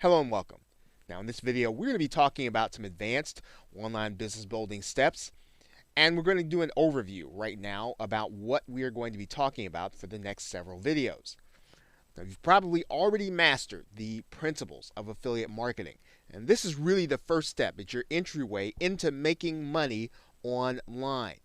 Hello and welcome. Now in this video we're going to be talking about some advanced online business building steps, and we're going to do an overview right now about what we are going to be talking about for the next several videos. Now you've probably already mastered the principles of affiliate marketing, and this is really the first step. It's your entryway into making money online.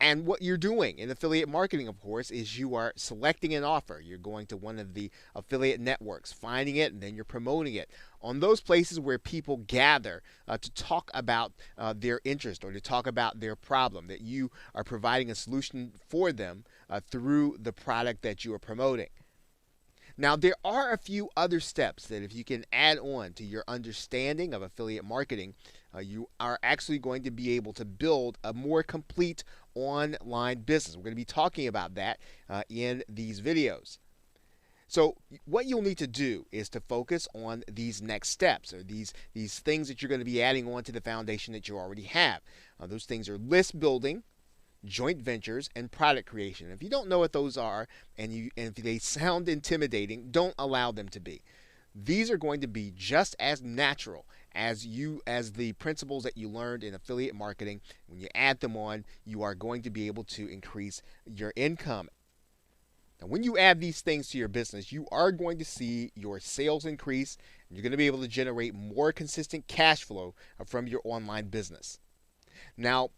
And what you're doing in affiliate marketing, of course, is you are selecting an offer. You're going to one of the affiliate networks, finding it, and then you're promoting it on those places where people gather to talk about their interest or to talk about their problem, that you are providing a solution for them through the product that you are promoting. Now, there are a few other steps that if you can add on to your understanding of affiliate marketing, you are actually going to be able to build a more complete online business. We're going to be talking about that in these videos. So what you'll need to do is to focus on these next steps, or these things that you're going to be adding on to the foundation that you already have. Those things are list building, joint ventures, and product creation. If you don't know what those are, and if they sound intimidating, don't allow them to be. These are going to be just as natural as the principles that you learned in affiliate marketing. When you add them on, you are going to be able to increase your income. Now, when you add these things to your business, you are going to see your sales increase, and you're going to be able to generate more consistent cash flow from your online business. Now,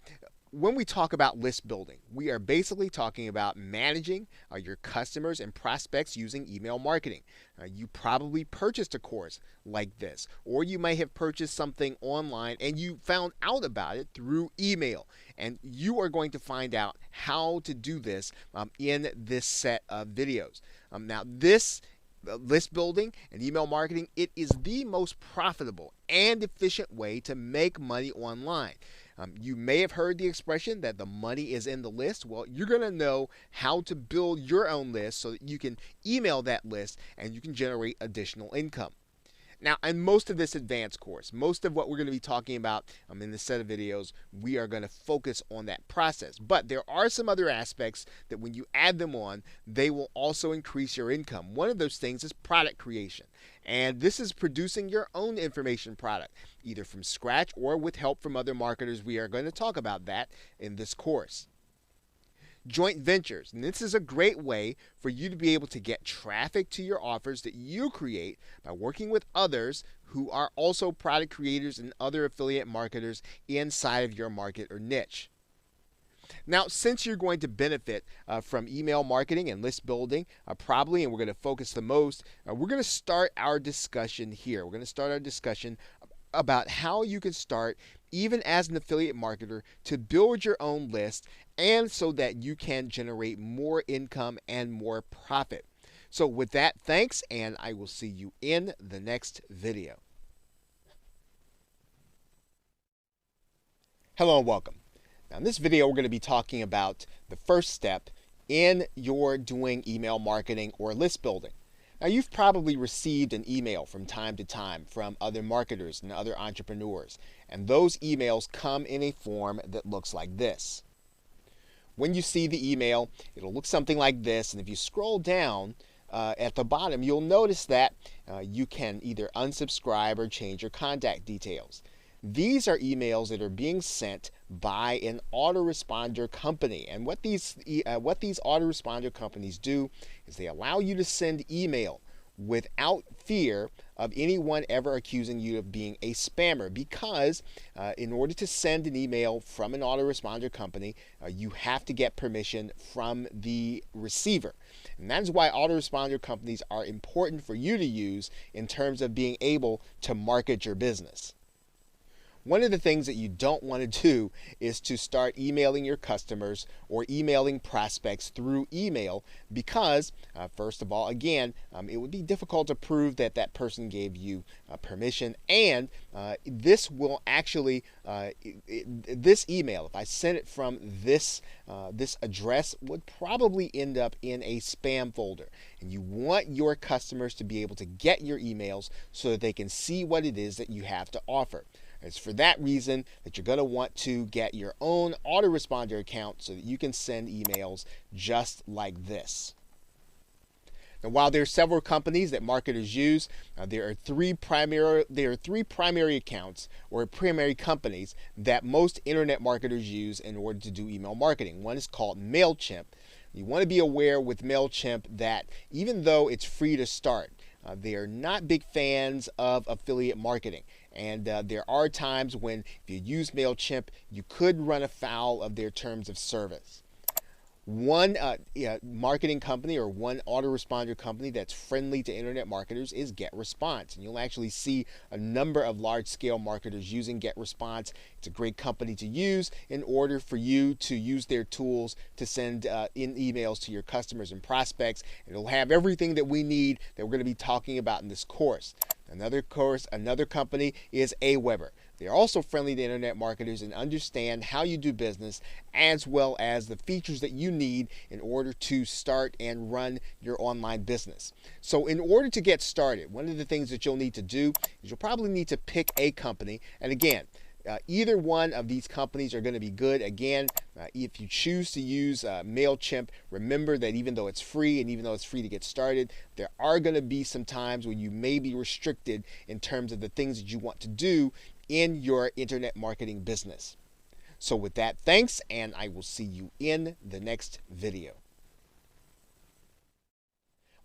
when we talk about list building, we are basically talking about managing your customers and prospects using email marketing. You probably purchased a course like this, or you may have purchased something online and you found out about it through email. And you are going to find out how to do this in this set of videos. Now, this list building and email marketing, it is the most profitable and efficient way to make money online. You may have heard the expression that the money is in the list. Well, you're going to know how to build your own list so that you can email that list and you can generate additional income. Now, in most of this advanced course, most of what we're going to be talking about in this set of videos, we are going to focus on that process. But there are some other aspects that when you add them on, they will also increase your income. One of those things is product creation. And this is producing your own information product, either from scratch or with help from other marketers. We are going to talk about that in this course. Joint ventures. And this is a great way for you to be able to get traffic to your offers that you create by working with others who are also product creators and other affiliate marketers inside of your market or niche. Now, since you're going to benefit from email marketing and list building, probably, and we're going to focus the most, we're going to start our discussion here. We're going to start our discussion about how you can start, even as an affiliate marketer, to build your own list, and so that you can generate more income and more profit. So with that, thanks, and I will see you in the next video. Hello and welcome. Now in this video, we're going to be talking about the first step in your doing email marketing or list building. Now, you've probably received an email from time to time from other marketers and other entrepreneurs, and those emails come in a form that looks like this. When you see the email, it'll look something like this, and if you scroll down at the bottom, you'll notice that you can either unsubscribe or change your contact details. These are emails that are being sent by an autoresponder company. And what these autoresponder companies do is they allow you to send email without fear of anyone ever accusing you of being a spammer, because in order to send an email from an autoresponder company, you have to get permission from the receiver. And that is why autoresponder companies are important for you to use in terms of being able to market your business. One of the things that you don't want to do is to start emailing your customers or emailing prospects through email, because first of all, again, it would be difficult to prove that that person gave you permission, and this will actually, this email, if I send it from this address, would probably end up in a spam folder. And you want your customers to be able to get your emails so that they can see what it is that you have to offer. It's for that reason that you're going to want to get your own autoresponder account so that you can send emails just like this. Now, while there are several companies that marketers use, there are three primary accounts or primary companies that most internet marketers use in order to do email marketing. One is called MailChimp. You want to be aware with MailChimp that even though it's free to start, they are not big fans of affiliate marketing. And there are times when if you use MailChimp, you could run afoul of their terms of service. One marketing company or one autoresponder company that's friendly to internet marketers is GetResponse. And you'll actually see a number of large-scale marketers using GetResponse. It's a great company to use in order for you to use their tools to send in emails to your customers and prospects. And it'll have everything that we need that we're going to be talking about in this course. Another company is Aweber. They're also friendly to internet marketers and understand how you do business as well as the features that you need in order to start and run your online business. So in order to get started, one of the things that you'll need to do is you'll probably need to pick a company. And again, either one of these companies are going to be good. Again, if you choose to use MailChimp, remember that even though it's free and even though it's free to get started, there are going to be some times when you may be restricted in terms of the things that you want to do in your internet marketing business. So with that, thanks, and I will see you in the next video.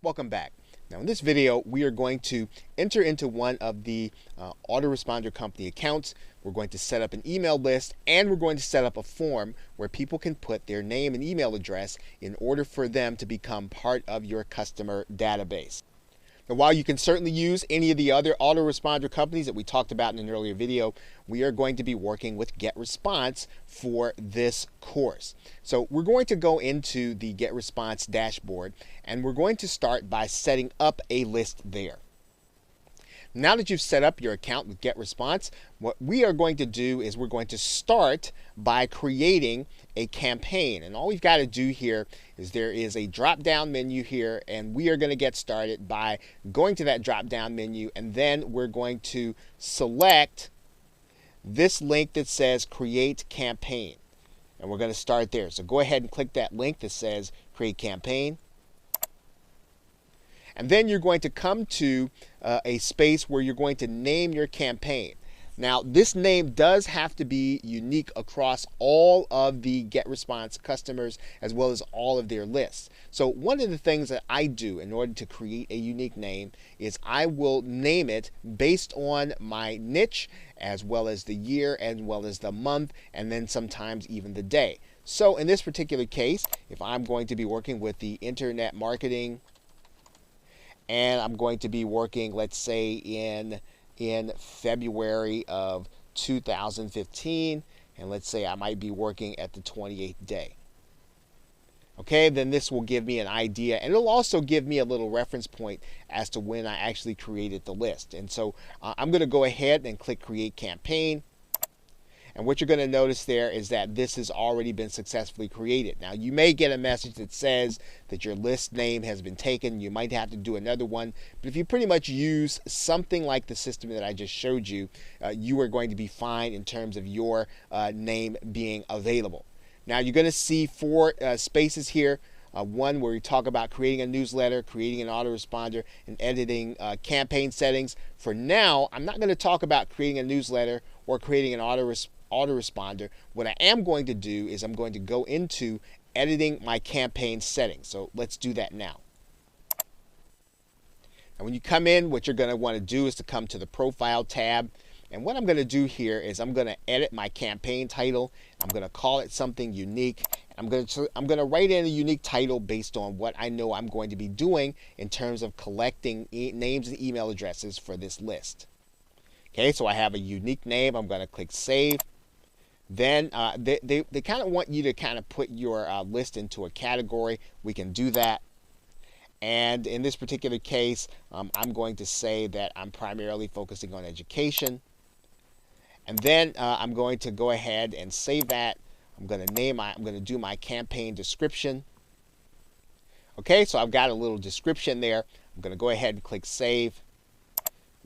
Welcome back. Now in this video, we are going to enter into one of the autoresponder company accounts. We're going to set up an email list, and we're going to set up a form where people can put their name and email address in order for them to become part of your customer database. Now, while you can certainly use any of the other autoresponder companies that we talked about in an earlier video, we are going to be working with GetResponse for this course. So we're going to go into the GetResponse dashboard, and we're going to start by setting up a list there. Now that you've set up your account with GetResponse, what we are going to do is we're going to start by creating a campaign. And all we've got to do here is there is a drop-down menu here, and we are going to get started by going to that drop-down menu, and then we're going to select this link that says Create Campaign. And we're going to start there. So go ahead and click that link that says Create Campaign. And then you're going to come to a space where you're going to name your campaign. Now, this name does have to be unique across all of the GetResponse customers as well as all of their lists. So one of the things that I do in order to create a unique name is I will name it based on my niche as well as the year as well as the month and then sometimes even the day. So in this particular case, if I'm going to be working with the internet marketing and I'm going to be working, let's say, in February of 2015, and let's say I might be working at the 28th day. Okay, then this will give me an idea, and it'll also give me a little reference point as to when I actually created the list. And so I'm going to go ahead and click Create Campaign. And what you're going to notice there is that this has already been successfully created. Now, you may get a message that says that your list name has been taken. You might have to do another one. But if you pretty much use something like the system that I just showed you, you are going to be fine in terms of your name being available. Now, you're going to see four spaces here. One where we talk about creating a newsletter, creating an autoresponder, and editing campaign settings. For now, I'm not going to talk about creating a newsletter or creating an autoresponder. What I am going to do is I'm going to go into editing my campaign settings. So let's do that now. And when you come in, what you're going to want to do is to come to the Profile tab. And what I'm going to do here is I'm going to edit my campaign title. I'm going to call it something unique. I'm going to write in a unique title based on what I know I'm going to be doing in terms of collecting names and email addresses for this list. Okay, so I have a unique name. I'm going to click Save. Then they kind of want you to kind of put your list into a category. We can do that. And in this particular case, I'm going to say that I'm primarily focusing on education. And then I'm going to go ahead and save that. I'm going to do my campaign description. Okay, so I've got a little description there. I'm going to go ahead and click Save.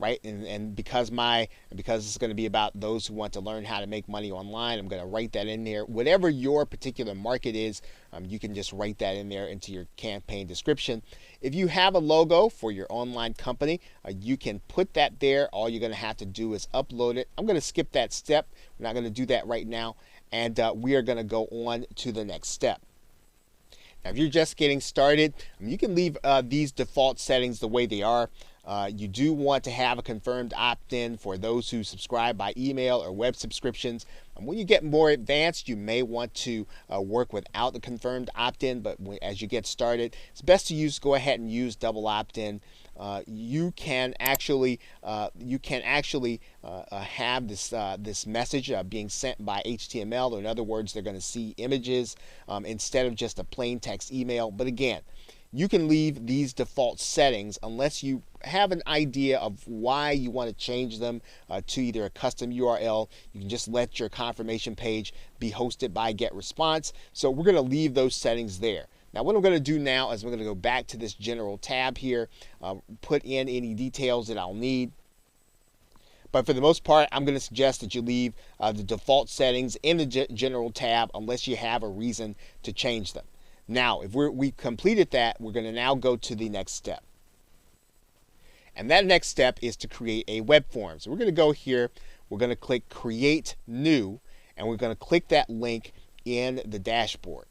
right? And because it's going to be about those who want to learn how to make money online, I'm going to write that in there. Whatever your particular market is, you can just write that in there into your campaign description. If you have a logo for your online company, you can put that there. All you're going to have to do is upload it. I'm going to skip that step. We're not going to do that right now, and we are going to go on to the next step. Now, if you're just getting started, you can leave these default settings the way they are. You do want to have a confirmed opt-in for those who subscribe by email or web subscriptions. When you get more advanced, you may want to work without the confirmed opt-in, but as you get started, it's best to go ahead and use double opt-in. You can actually have this message being sent by HTML, or in other words, they're going to see images instead of just a plain text email. But again, you can leave these default settings unless you have an idea of why you want to change them to either a custom URL. You can just let your confirmation page be hosted by GetResponse. So we're going to leave those settings there. Now, what I'm going to do now is we're going to go back to this general tab here, put in any details that I'll need. But for the most part, I'm going to suggest that you leave the default settings in the general tab unless you have a reason to change them. Now, if we completed that, we're going to now go to the next step. And that next step is to create a web form. So we're going to go here, we're going to click Create New, and we're going to click that link in the dashboard.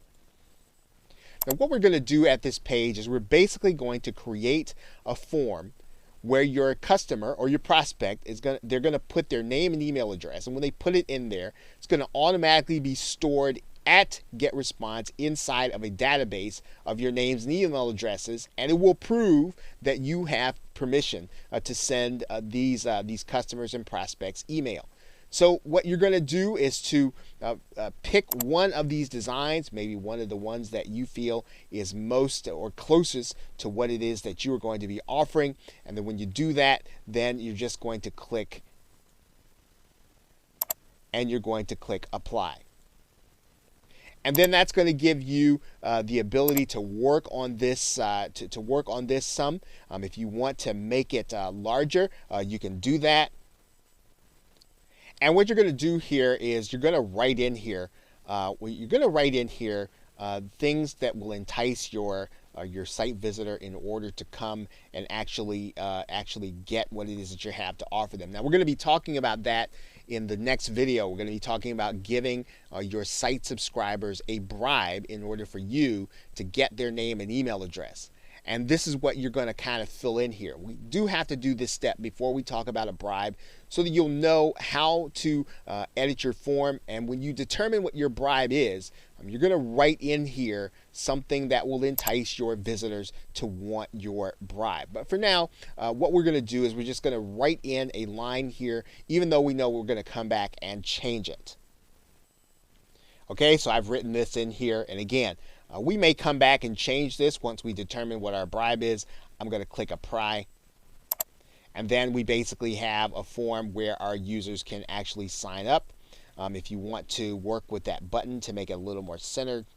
Now, what we're going to do at this page is we're basically going to create a form where your customer or your prospect they're going to put their name and email address, and when they put it in there, it's going to automatically be stored at GetResponse inside of a database of your names and email addresses, and it will prove that you have permission to send these customers and prospects email. So what you're going to do is to pick one of these designs, maybe one of the ones that you feel is most or closest to what it is that you are going to be offering, and then when you do that, then you're just going to click, and you're going to click Apply. And then that's going to give you the ability to work on this to work on this some. If you want to make it larger, you can do that. And what you're going to do here is you're going to write in here. Things that will entice your site visitor in order to come and actually get what it is that you have to offer them. Now, we're going to be talking about that in the next video. We're going to be talking about giving your site subscribers a bribe in order for you to get their name and email address. And this is what you're going to kind of fill in here. We do have to do this step before we talk about a bribe so that you'll know how to edit your form. And when you determine what your bribe is, you're going to write in here something that will entice your visitors to want your bribe. But for now, what we're going to do is we're just going to write in a line here, even though we know we're going to come back and change it. Okay, so I've written this in here. And again, we may come back and change this once we determine what our bribe is. I'm going to click Apply. And then we basically have a form where our users can actually sign up. If you want to work with that button to make it a little more centered.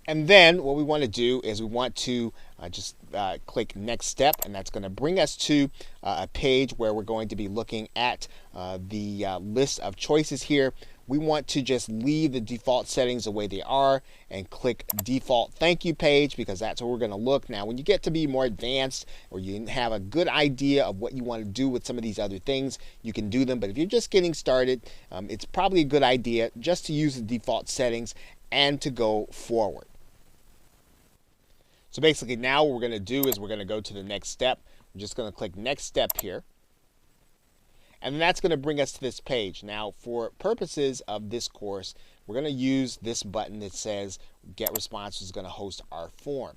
And then what we want to do is we want to just click Next Step, and that's going to bring us to a page where we're going to be looking at the list of choices here. We want to just leave the default settings the way they are and click Default Thank You Page, because that's where we're going to look. Now, when you get to be more advanced or you have a good idea of what you want to do with some of these other things, you can do them. But if you're just getting started, it's probably a good idea just to use the default settings and to go forward. So basically now what we're going to do is we're going to go to the next step. We're just going to click Next Step here. And that's going to bring us to this page. Now, for purposes of this course, we're going to use this button that says GetResponse is going to host our form.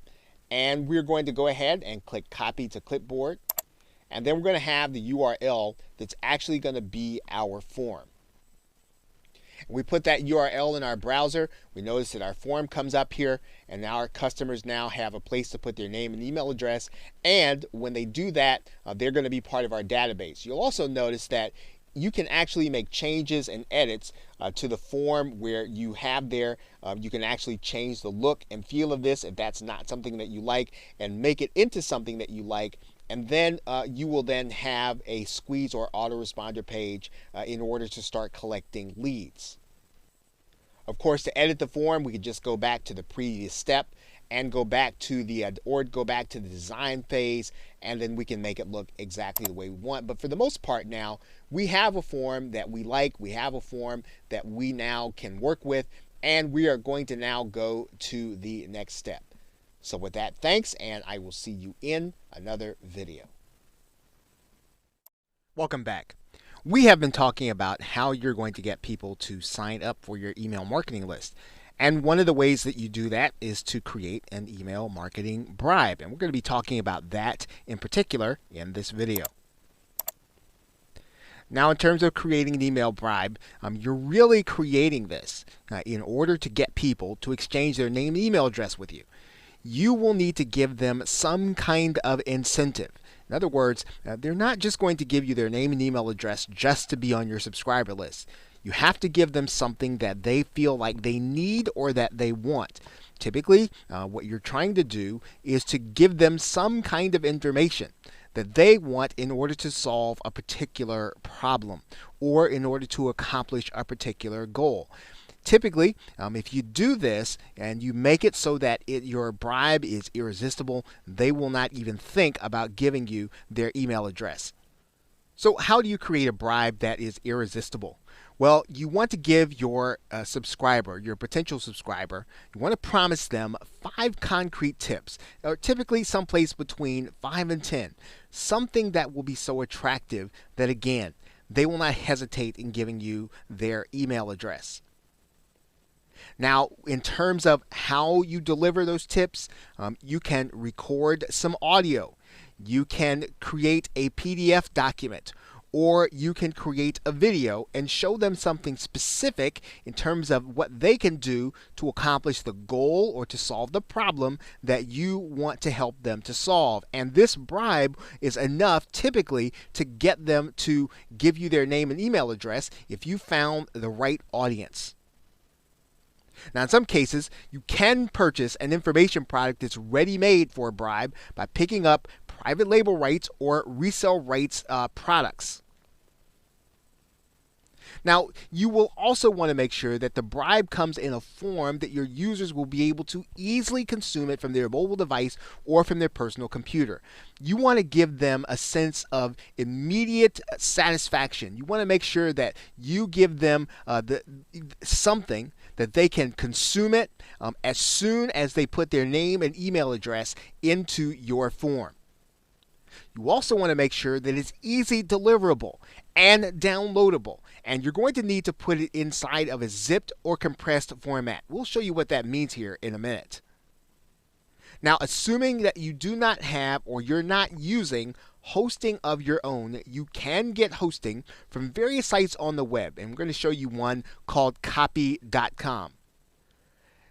And we're going to go ahead and click Copy to Clipboard. And then we're going to have the URL that's actually going to be our form. We put that URL in our browser. We notice that our form comes up here, and now our customers now have a place to put their name and email address. And when they do that, they're going to be part of our database. You'll also notice that you can actually make changes and edits to the form where you have there. You can actually change the look and feel of this if that's not something that you like, and make it into something that you like. and then you will then have a squeeze or autoresponder page in order to start collecting leads. Of course, to edit the form, we could just go back to the previous step and go back to the design phase, and then we can make it look exactly the way we want. But for the most part now, we have a form that we like, we have a form that we now can work with, and we are going to now go to the next step. So with that, thanks, and I will see you in another video. Welcome back. We have been talking about how you're going to get people to sign up for your email marketing list. And one of the ways that you do that is to create an email marketing bribe. And we're going to be talking about that in particular in this video. Now, in terms of creating an email bribe, you're really creating this in order to get people to exchange their name and email address with you. You will need to give them some kind of incentive. In other words, they're not just going to give you their name and email address just to be on your subscriber list. You have to give them something that they feel like they need or that they want. Typically, what you're trying to do is to give them some kind of information that they want in order to solve a particular problem or in order to accomplish a particular goal. Typically, if you do this and you make it so that your bribe is irresistible, they will not even think about giving you their email address. So how do you create a bribe that is irresistible? Well, you want to give your subscriber, your potential subscriber, you want to promise them 5 concrete tips, or typically someplace between 5 and 10, something that will be so attractive that, again, they will not hesitate in giving you their email address. Now, in terms of how you deliver those tips, you can record some audio. You can create a PDF document, or you can create a video and show them something specific in terms of what they can do to accomplish the goal or to solve the problem that you want to help them to solve. And this bribe is enough typically to get them to give you their name and email address if you found the right audience. Now, in some cases, you can purchase an information product that's ready-made for a bribe by picking up private label rights or resale rights products. Now, you will also want to make sure that the bribe comes in a form that your users will be able to easily consume it from their mobile device or from their personal computer. You want to give them a sense of immediate satisfaction. You want to make sure that you give them something that they can consume it as soon as they put their name and email address into your form. You also want to make sure that it's easy deliverable and downloadable, and you're going to need to put it inside of a zipped or compressed format. We'll show you what that means here in a minute. Now, assuming that you do not have or you're not using hosting of your own, you can get hosting from various sites on the web, and I'm going to show you one called copy.com.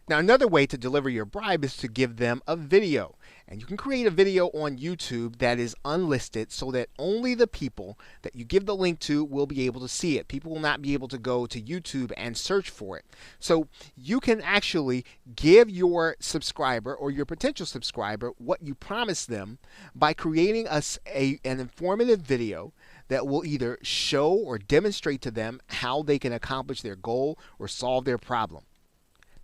Now, another way to deliver your bribe is to give them a video. And you can create a video on YouTube that is unlisted so that only the people that you give the link to will be able to see it. People will not be able to go to YouTube and search for it. So you can actually give your subscriber or your potential subscriber what you promised them by creating an informative video that will either show or demonstrate to them how they can accomplish their goal or solve their problem.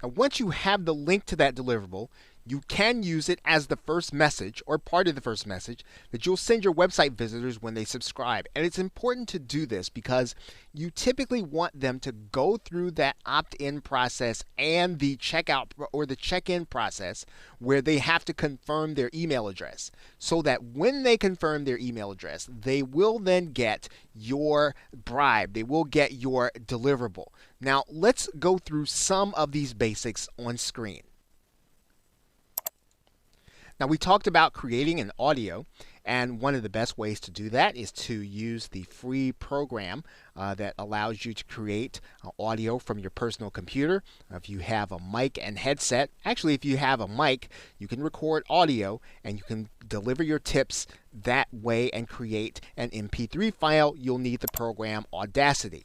Now, once you have the link to that deliverable, you can use it as the first message or part of the first message that you'll send your website visitors when they subscribe. And it's important to do this because you typically want them to go through that opt-in process and the checkout or the check-in process where they have to confirm their email address, so that when they confirm their email address, they will then get your bribe. They will get your deliverable. Now, let's go through some of these basics on screen. Now, we talked about creating an audio, and one of the best ways to do that is to use the free program that allows you to create audio from your personal computer. If you have a mic and headset, actually if you have a mic, you can record audio and you can deliver your tips that way and create an MP3 file. You'll need the program Audacity.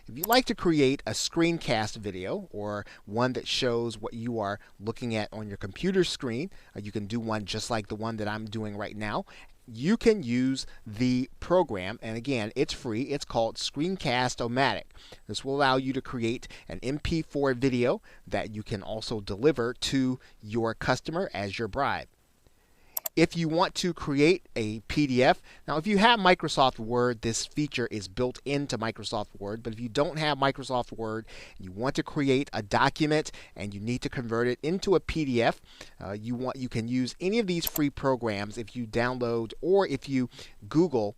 If you'd like to create a screencast video or one that shows what you are looking at on your computer screen, you can do one just like the one that I'm doing right now. you can use the program, and again, it's free. It's called Screencast-O-Matic. This will allow you to create an MP4 video that you can also deliver to your customer as your bribe. If you want to create a PDF, now if you have Microsoft Word, this feature is built into Microsoft Word, but if you don't have Microsoft Word, you want to create a document and you need to convert it into a PDF, you can use any of these free programs if you download or if you Google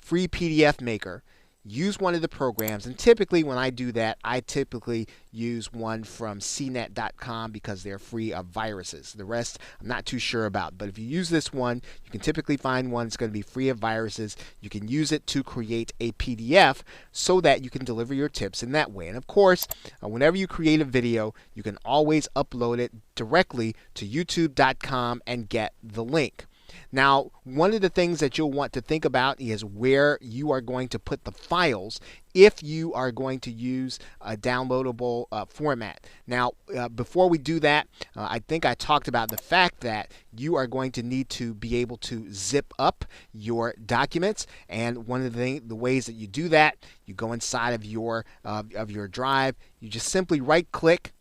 free PDF maker. Use one of the programs, and typically when I do that, I typically use one from cnet.com because they're free of viruses. The rest I'm not too sure about, but if you use this one, you can typically find one that's going to be free of viruses. You can use it to create a PDF so that you can deliver your tips in that way. And of course, whenever you create a video, you can always upload it directly to youtube.com and get the link. Now, one of the things that you'll want to think about is where you are going to put the files if you are going to use a downloadable format. Now, before we do that, I think I talked about the fact that you are going to need to be able to zip up your documents, and one of the ways that you do that, you go inside of your drive, you just simply right-click,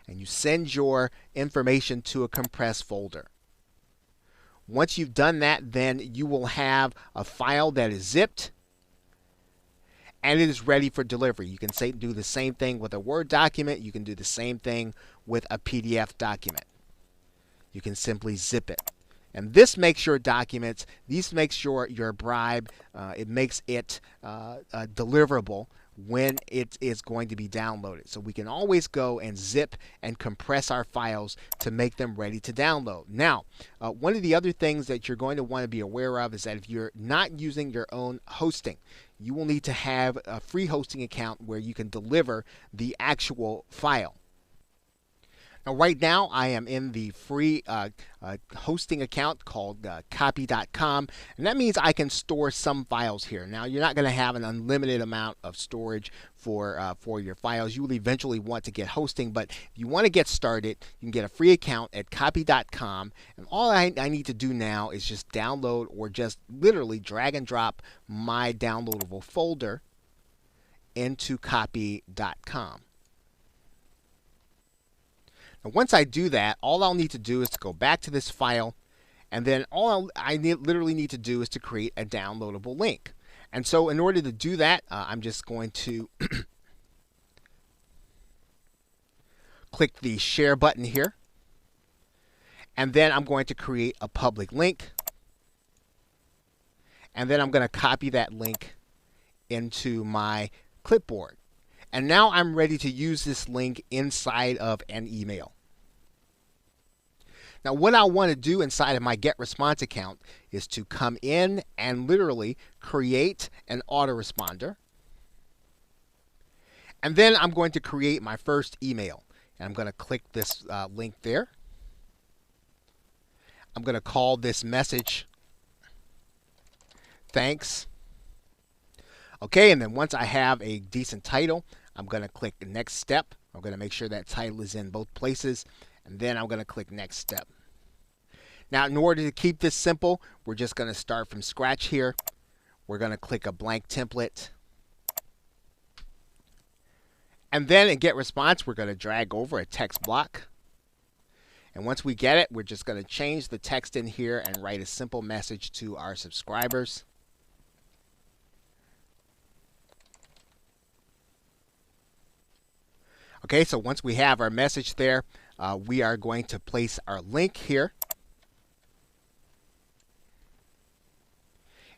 and you send your information to a compressed folder. Once you've done that, then you will have a file that is zipped and it is ready for delivery. You can do the same thing with a Word document. You can do the same thing with a PDF document. You can simply zip it. And this makes your documents, this makes your bribe, it makes it deliverable when it is going to be downloaded. So we can always go and zip and compress our files to make them ready to download. Now, one of the other things that you're going to want to be aware of is that if you're not using your own hosting, you will need to have a free hosting account where you can deliver the actual file. Now, right now, I am in the free hosting account called copy.com, and that means I can store some files here. Now, you're not going to have an unlimited amount of storage for your files. You will eventually want to get hosting, but if you want to get started, you can get a free account at copy.com, and all I need to do now is just download or just literally drag and drop my downloadable folder into copy.com. Once I do that, all I'll need to do is to go back to this file, and then all I literally need to do is to create a downloadable link. And so in order to do that, I'm just going to click the share button here, and then I'm going to create a public link, and then I'm going to copy that link into my clipboard. And now I'm ready to use this link inside of an email. Now, what I want to do inside of my GetResponse account is to come in and literally create an autoresponder. And then I'm going to create my first email. And I'm going to click this link there. I'm going to call this message "Thanks." Okay, and then once I have a decent title, I'm going to click the next step. I'm going to make sure that title is in both places, and then I'm going to click next step. Now, in order to keep this simple, we're just going to start from scratch here. We're going to click a blank template. And then in GetResponse, we're going to drag over a text block. And once we get it, we're just going to change the text in here and write a simple message to our subscribers. Okay, so once we have our message there, we are going to place our link here.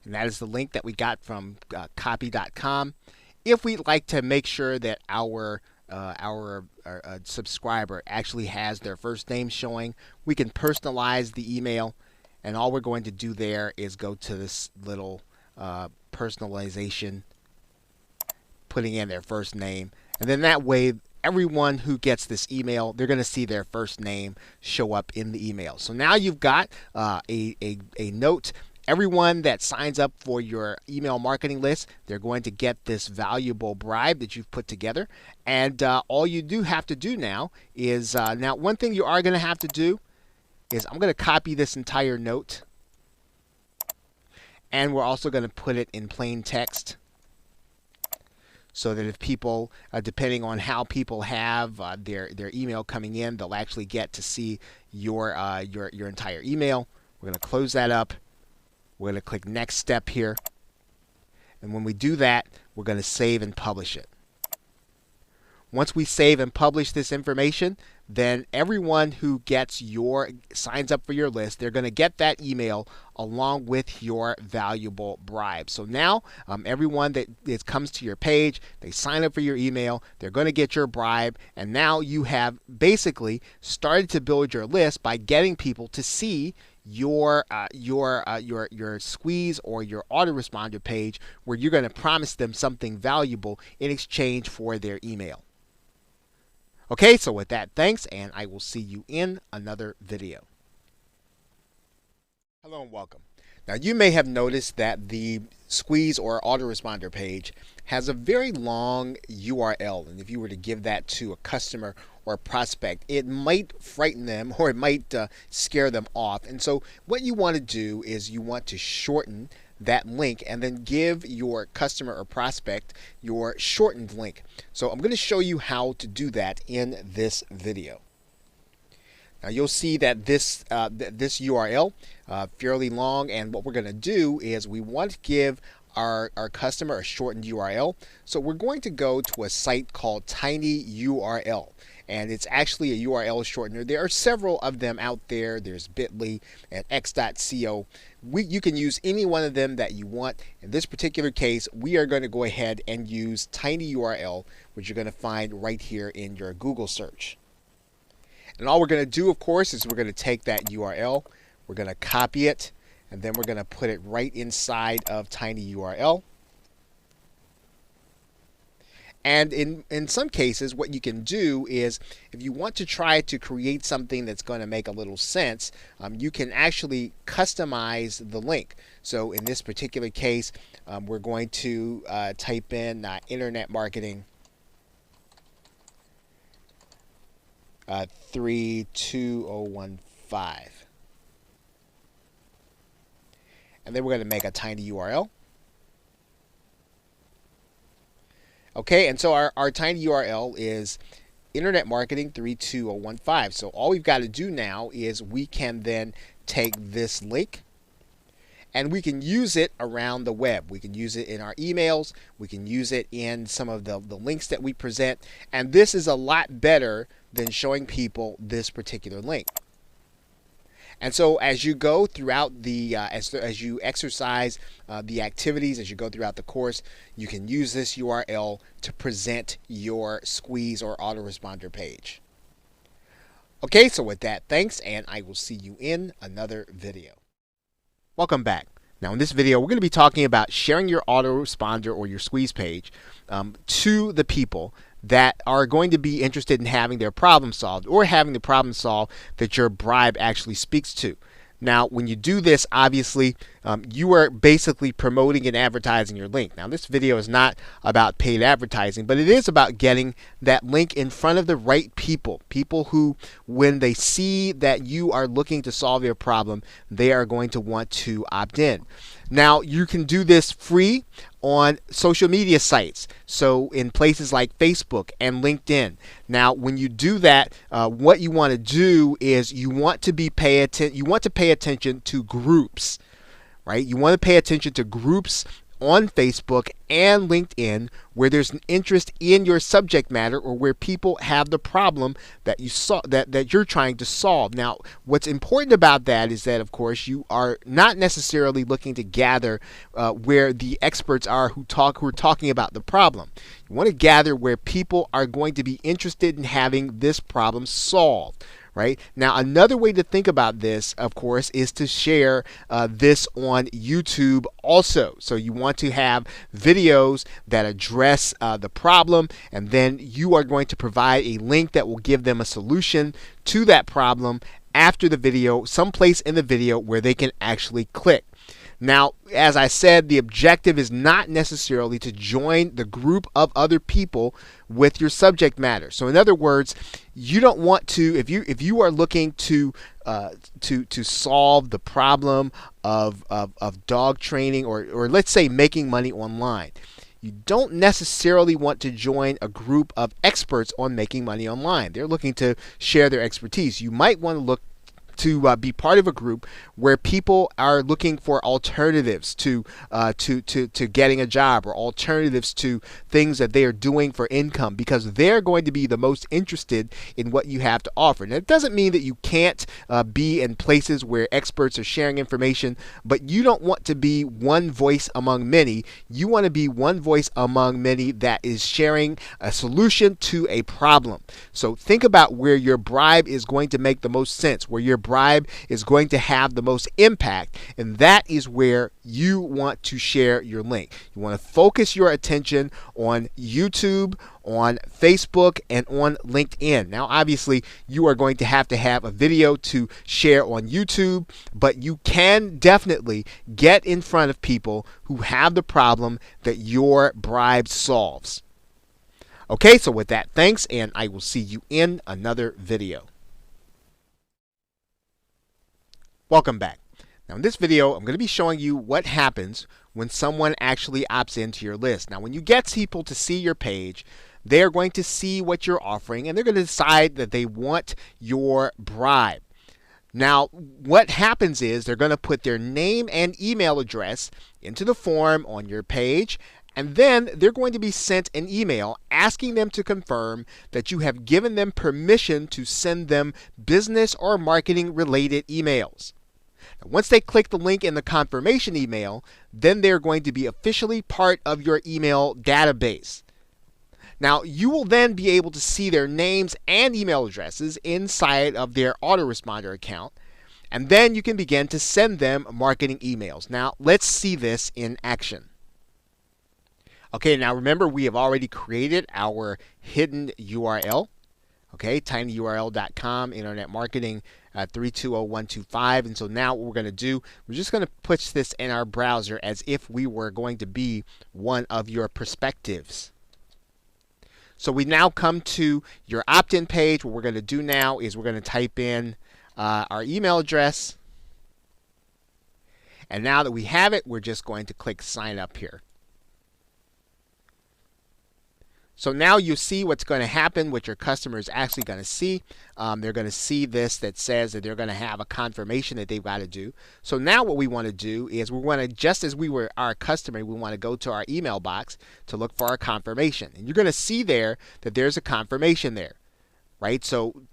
And that is the link that we got from copy.com. If we'd like to make sure that our subscriber actually has their first name showing, we can personalize the email. And all we're going to do there is go to this little personalization, putting in their first name. And then that way, everyone who gets this email, they're going to see their first name show up in the email. So now you've got a note. Everyone that signs up for your email marketing list, they're going to get this valuable bribe that you've put together. And all you do have to do now is, now one thing you are going to have to do is I'm going to copy this entire note. And we're also going to put it in plain text so that if people, depending on how people have their email coming in, they'll actually get to see your entire email. We're going to close that up. We're going to click next step here. And when we do that, we're going to save and publish it. Once we save and publish this information, then everyone who signs up for your list, they're going to get that email along with your valuable bribe. So now everyone that comes to your page, they sign up for your email, they're going to get your bribe, and now you have basically started to build your list by getting people to see your squeeze or your autoresponder page where you're going to promise them something valuable in exchange for their email. Okay, so with that, thanks, and I will see you in another video. Hello and welcome. Now, you may have noticed that the squeeze or autoresponder page has a very long URL, and if you were to give that to a customer or a prospect, it might frighten them or it might scare them off. And so what you want to do is you want to shorten that link and then give your customer or prospect your shortened link. So I'm going to show you how to do that in this video. Now you'll see that this URL fairly long, and what we're going to do is we want to give our customer a shortened URL. So we're going to go to a site called TinyURL. And it's actually a URL shortener. There are several of them out there. There's Bitly and X.co. You can use any one of them that you want. In this particular case, we are going to go ahead and use TinyURL, which you're going to find right here in your Google search. And all we're going to do, of course, is we're going to take that URL, we're going to copy it, and then we're going to put it right inside of TinyURL. And in some cases, what you can do is, if you want to try to create something that's going to make a little sense, you can actually customize the link. So in this particular case, we're going to type in internet marketing 32015. And then we're going to make a TinyURL. Okay, and so our TinyURL is internet marketing 32015. So all we've got to do now is we can then take this link and we can use it around the web. We can use it in our emails. We can use it in some of the links that we present. And this is a lot better than showing people this particular link. And so as you go throughout the, as you exercise the activities, as you go throughout the course, you can use this URL to present your squeeze or autoresponder page. Okay, so with that, thanks, and I will see you in another video. Welcome back. Now in this video, we're going to be talking about sharing your autoresponder or your squeeze page to the people that are going to be interested in having their problem solved or having the problem solved that your bribe actually speaks to. Now, when you do this, obviously, you are basically promoting and advertising your link. Now, this video is not about paid advertising, but it is about getting that link in front of the right people. People who, when they see that you are looking to solve their problem, they are going to want to opt in. Now, you can do this free on social media sites, so in places like Facebook and LinkedIn. Now, when you do that, what you want to do is you want to pay attention to groups, right? You want to pay attention to groups on Facebook and LinkedIn where there's an interest in your subject matter or where people have the problem that that you're trying to solve. Now, what's important about that is that, of course, you are not necessarily looking to gather where the experts are who are talking about the problem. You want to gather where people are going to be interested in having this problem solved. Right? Now, another way to think about this, of course, is to share this on YouTube also. So you want to have videos that address the problem, and then you are going to provide a link that will give them a solution to that problem after the video, someplace in the video where they can actually click. Now, as I said, the objective is not necessarily to join the group of other people with your subject matter. So in other words, you don't want to, if you are looking to to solve the problem of dog training, or let's say making money online. You don't necessarily want to join a group of experts on making money online. They're looking to share their expertise. You might want to look to be part of a group where people are looking for alternatives to getting a job, or alternatives to things that they are doing for income, because they're going to be the most interested in what you have to offer. Now, it doesn't mean that you can't be in places where experts are sharing information, but you don't want to be one voice among many. You want to be one voice among many that is sharing a solution to a problem. So think about where your bribe is going to make the most sense, where your bribe is going to have the most impact, and that is where you want to share your link. You want to focus your attention on YouTube, on Facebook, and on LinkedIn. Now, obviously, you are going to have a video to share on YouTube, but you can definitely get in front of people who have the problem that your bribe solves. Okay, so with that, thanks, and I will see you in another video. Welcome back. Now, in this video, I'm going to be showing you what happens when someone actually opts into your list. Now, when you get people to see your page, they're going to see what you're offering, and they're going to decide that they want your bribe. Now, what happens is they're going to put their name and email address into the form on your page, and then they're going to be sent an email asking them to confirm that you have given them permission to send them business or marketing related emails. Now, once they click the link in the confirmation email, then they're going to be officially part of your email database. Now, you will then be able to see their names and email addresses inside of their autoresponder account, and then you can begin to send them marketing emails. Now, let's see this in action. Okay, now remember, we have already created our hidden URL. Okay, tinyurl.com, internet marketing 320125. And so now what we're going to do, we're just going to push this in our browser as if we were going to be one of your prospectives. So we now come to your opt-in page. What we're going to do now is we're going to type in our email address. And now that we have it, we're just going to click sign up here. So now you see what's going to happen, what your customer is actually going to see. They're going to see this that says that they're going to have a confirmation that they've got to do. So now what we want to do is we want to, just as we were our customer, we want to go to our email box to look for our confirmation. And you're going to see there that there's a confirmation there, right? So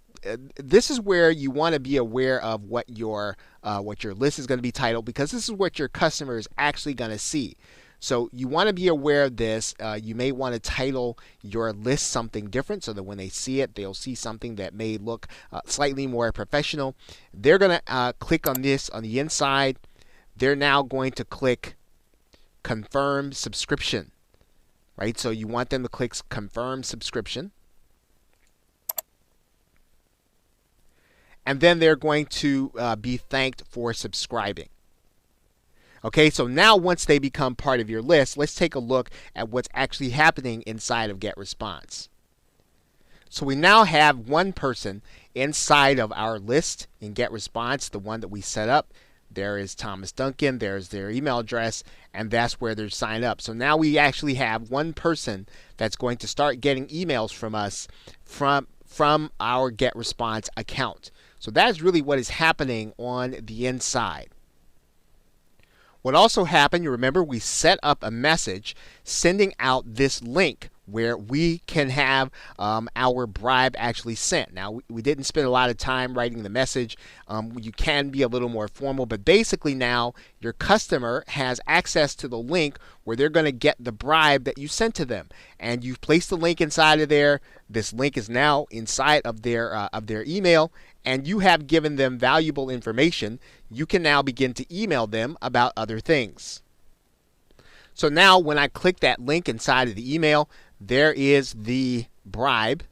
this is where you want to be aware of what your list is going to be titled, because this is what your customer is actually going to see. So you want to be aware of this. You may want to title your list something different so that when they see it, they'll see something that may look slightly more professional. They're going to click on this on the inside. They're now going to click confirm subscription, right? So you want them to click confirm subscription. And then they're going to be thanked for subscribing. Okay, so now once they become part of your list, let's take a look at what's actually happening inside of GetResponse. So we now have one person inside of our list in GetResponse, the one that we set up. There is Thomas Duncan, there's their email address, and that's where they're signed up. So now we actually have one person that's going to start getting emails from us from our GetResponse account. So that's really what is happening on the inside. What also happened, you remember, we set up a message sending out this link where we can have our bribe actually sent. Now, we didn't spend a lot of time writing the message. You can be a little more formal, but basically now your customer has access to the link where they're going to get the bribe that you sent to them. And you've placed the link inside of there. This link is now inside of their email, and you have given them valuable information. You can now begin to email them about other things. So now when I click that link inside of the email, there is the bribe,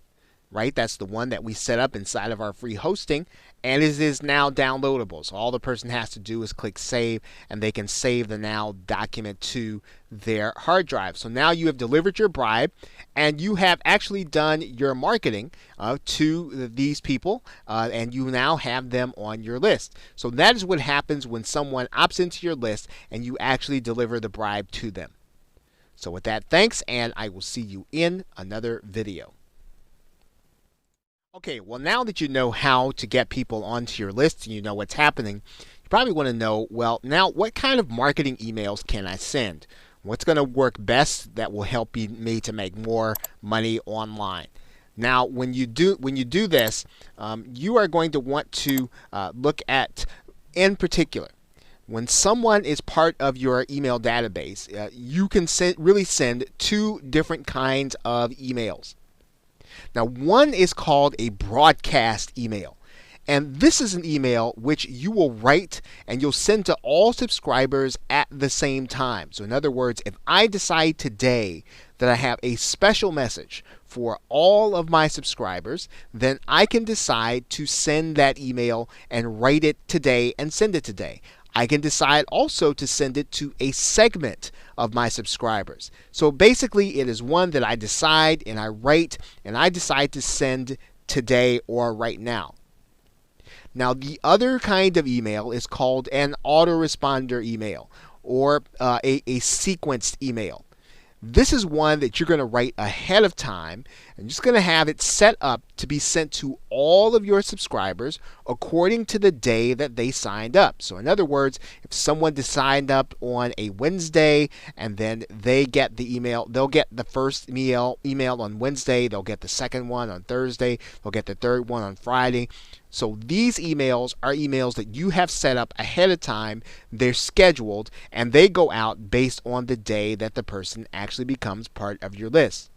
right? That's the one that we set up inside of our free hosting. and it is now downloadable. So all the person has to do is click save, and they can save the now document to their hard drive. So now you have delivered your bribe, and you have actually done your marketing to these people, and you now have them on your list. So that is what happens when someone opts into your list and you actually deliver the bribe to them. So with that, thanks, and I will see you in another video. Okay, well, now that you know how to get people onto your list and you know what's happening, you probably want to know, well, now what kind of marketing emails can I send? What's going to work best that will help me to make more money online? Now, when you do this, you are going to want to look at, in particular, when someone is part of your email database, you can really send two different kinds of emails. Now, one is called a broadcast email. And this is an email which you will write and you'll send to all subscribers at the same time. So in other words, if I decide today that I have a special message for all of my subscribers, then I can decide to send that email and write it today and send it today. I can decide also to send it to a segment of my subscribers. So basically, it is one that I decide and I write and I decide to send today or right now. Now, the other kind of email is called an autoresponder email or a sequenced email. This is one that you're going to write ahead of time and just going to have it set up to be sent to all of your subscribers according to the day that they signed up. So in other words, if someone signed up on a Wednesday and then they get the email, they'll get the first email on Wednesday, they'll get the second one on Thursday, they'll get the third one on Friday. So these emails are emails that you have set up ahead of time. They're scheduled and they go out based on the day that the person actually becomes part of your list.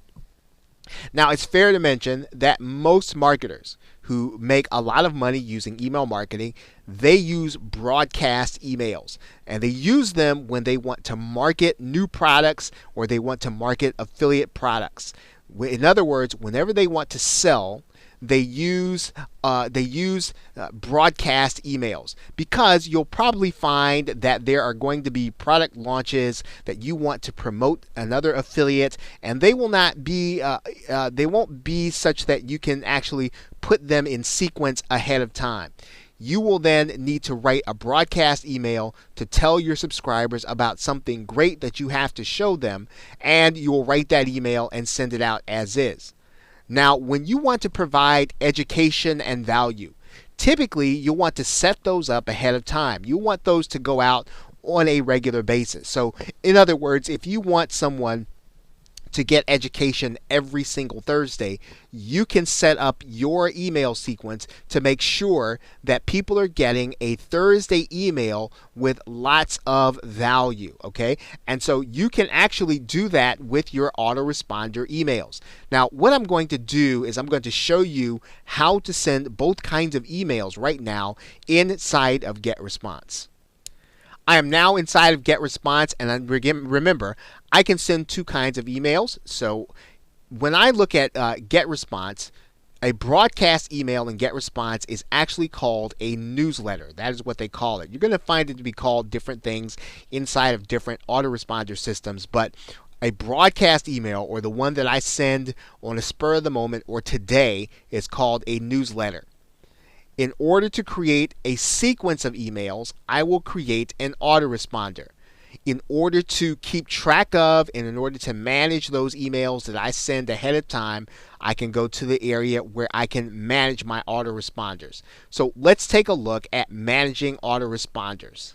Now, it's fair to mention that most marketers who make a lot of money using email marketing, they use broadcast emails. And they use them when they want to market new products or they want to market affiliate products. In other words, whenever they want to sell, they use broadcast emails, because you'll probably find that there are going to be product launches that you want to promote another affiliate, and they will not be they won't be such that you can actually put them in sequence ahead of time. You will then need to write a broadcast email to tell your subscribers about something great that you have to show them, and you will write that email and send it out as is. Now, when you want to provide education and value, typically you'll want to set those up ahead of time. You want those to go out on a regular basis. So, in other words, if you want someone to get education every single Thursday, you can set up your email sequence to make sure that people are getting a Thursday email with lots of value, okay? And so you can actually do that with your autoresponder emails. Now, what I'm going to do is I'm going to show you how to send both kinds of emails right now inside of GetResponse. I am now inside of GetResponse, and remember, I can send two kinds of emails. So when I look at GetResponse, a broadcast email in GetResponse is actually called a newsletter. That is what they call it. You're going to find it to be called different things inside of different autoresponder systems, but a broadcast email, or the one that I send on a spur of the moment or today, is called a newsletter. In order to create a sequence of emails, I will create an autoresponder. In order to keep track of and in order to manage those emails that I send ahead of time, I can go to the area where I can manage my autoresponders. So let's take a look at managing autoresponders.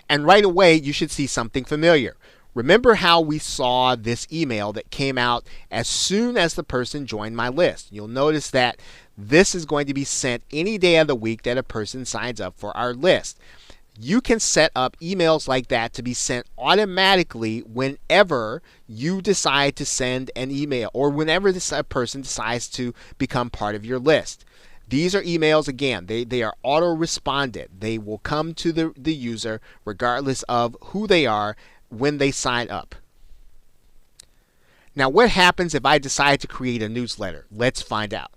And right away, you should see something familiar. Remember how we saw this email that came out as soon as the person joined my list. You'll notice that this is going to be sent any day of the week that a person signs up for our list. You can set up emails like that to be sent automatically whenever you decide to send an email or whenever this person decides to become part of your list. These are emails, again, they are auto-responded. They will come to the user regardless of who they are when they sign up. Now, what happens if I decide to create a newsletter? Let's find out.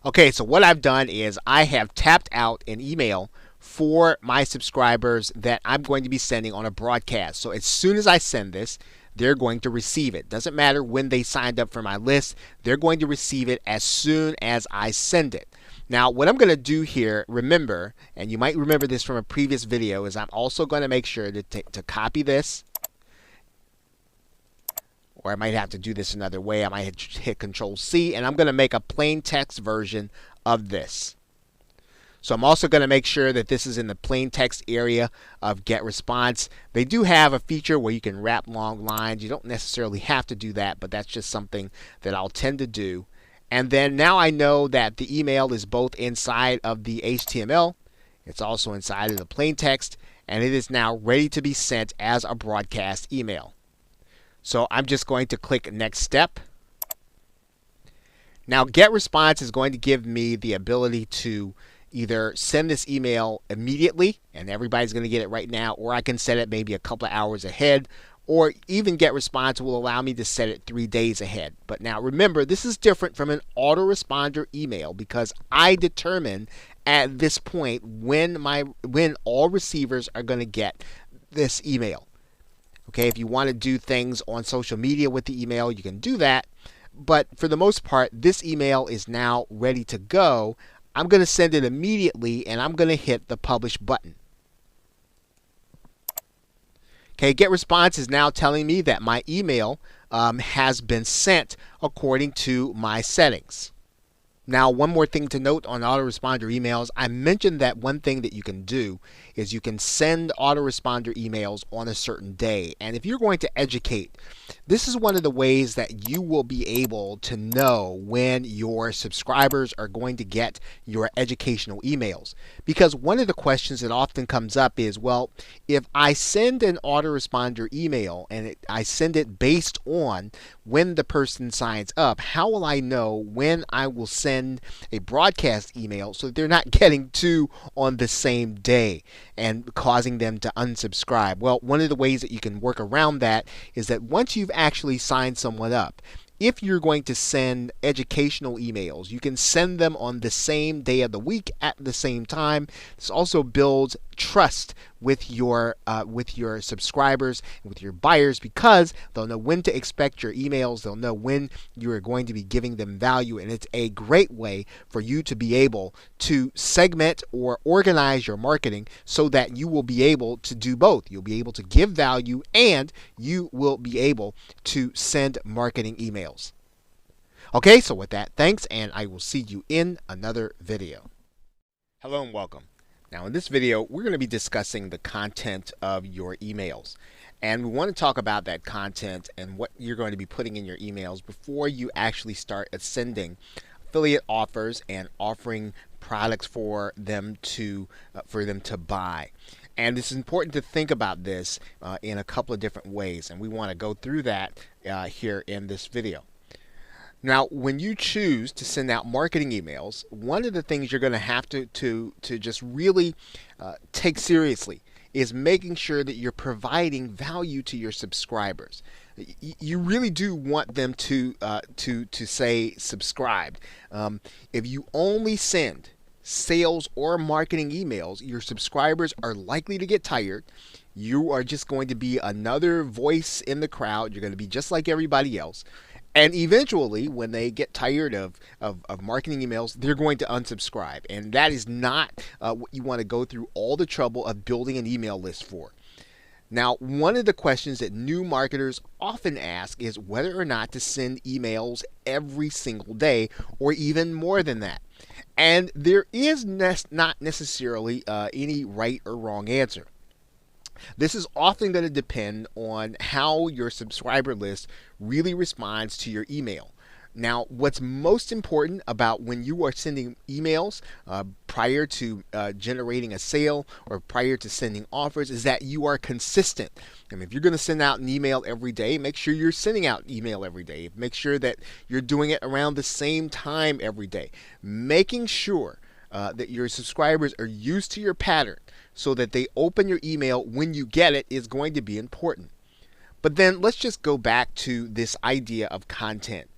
Okay, so what I've done is I have tapped out an email for my subscribers that I'm going to be sending on a broadcast. So as soon as I send this, they're going to receive it. Doesn't matter when they signed up for my list, they're going to receive it as soon as I send it. Now, what I'm going to do here, remember, and you might remember this from a previous video, is I'm also going to make sure to copy this, or I might have to do this another way. I might hit Control C, and I'm going to make a plain text version of this. So I'm also going to make sure that this is in the plain text area of Get Response. They do have a feature where you can wrap long lines. You don't necessarily have to do that, but that's just something that I'll tend to do. And then now I know that the email is both inside of the HTML, it's also inside of the plain text, and it is now ready to be sent as a broadcast email. So I'm just going to click Next Step. Now Get Response is going to give me the ability to either send this email immediately and everybody's going to get it right now, or I can set it maybe a couple of hours ahead, or even Get Response will allow me to set it 3 days ahead. But now remember, this is different from an autoresponder email because I determine at this point when all receivers are going to get this email. Okay, if you want to do things on social media with the email, you can do that. But for the most part, this email is now ready to go. I'm going to send it immediately, and I'm going to hit the Publish button. Okay, Get Response is now telling me that my email has been sent according to my settings. Now, one more thing to note on autoresponder emails. I mentioned that one thing that you can do is you can send autoresponder emails on a certain day. And if you're going to educate, this is one of the ways that you will be able to know when your subscribers are going to get your educational emails. Because one of the questions that often comes up is, well, if I send an autoresponder email and I send it based on when the person signs up, how will I know when I will send a broadcast email so that they're not getting two on the same day and causing them to unsubscribe? Well, one of the ways that you can work around that is that once you've actually signed someone up, if you're going to send educational emails, you can send them on the same day of the week at the same time. This also builds trust with your subscribers and with your buyers because they'll know when to expect your emails. They'll know when you are going to be giving them value, and it's a great way for you to be able to segment or organize your marketing so that you will be able to do both. You'll be able to give value and you will be able to send marketing emails. Okay, so with that, thanks, and I will see you in another video. Hello and welcome. Now in this video, we're going to be discussing the content of your emails. And we want to talk about that content and what you're going to be putting in your emails before you actually start sending affiliate offers and offering products for them to buy. And it's important to think about this in a couple of different ways, and we want to go through that here in this video. Now, when you choose to send out marketing emails, one of the things you're going to have to just really take seriously is making sure that you're providing value to your subscribers. You really do want them to say subscribed. If you only send sales or marketing emails, your subscribers are likely to get tired. You are just going to be another voice in the crowd. You're going to be just like everybody else. And eventually, when they get tired of marketing emails, they're going to unsubscribe. And that is not what you want to go through all the trouble of building an email list for. Now, one of the questions that new marketers often ask is whether or not to send emails every single day or even more than that. And there is not necessarily any right or wrong answer. This is often going to depend on how your subscriber list really responds to your email. Now, what's most important about when you are sending emails prior to generating a sale or prior to sending offers is that you are consistent. And if you're going to send out an email every day, make sure you're sending out email every day. Make sure that you're doing it around the same time every day. Making sure that your subscribers are used to your pattern so that they open your email when you get it is going to be important. But then let's just go back to this idea of content.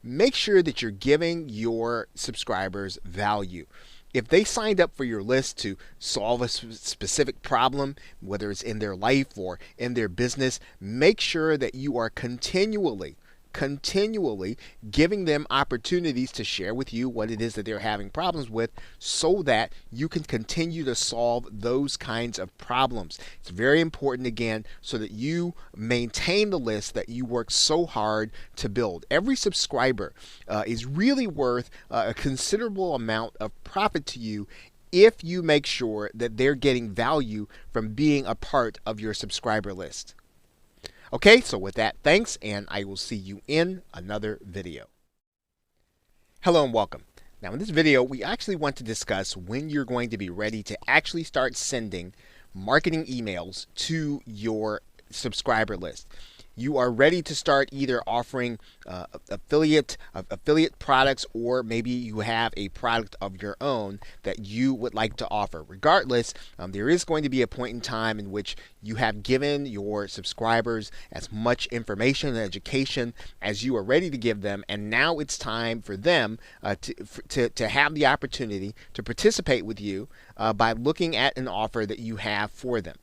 make sure that you're giving your subscribers value. If they signed up for your list to solve a specific problem, whether it's in their life or in their business, make sure that you are continually giving them opportunities to share with you what it is that they're having problems with, so that you can continue to solve those kinds of problems. It's very important, again, so that you maintain the list that you work so hard to build. Every subscriber is really worth a considerable amount of profit to you if you make sure that they're getting value from being a part of your subscriber list. Okay, so with that, thanks, and I will see you in another video. Hello and welcome. Now in this video, we actually want to discuss when you're going to be ready to actually start sending marketing emails to your subscriber list. You are ready to start either offering affiliate products, or maybe you have a product of your own that you would like to offer. Regardless, there is going to be a point in time in which you have given your subscribers as much information and education as you are ready to give them, and now it's time for them to have the opportunity to participate with you by looking at an offer that you have for them.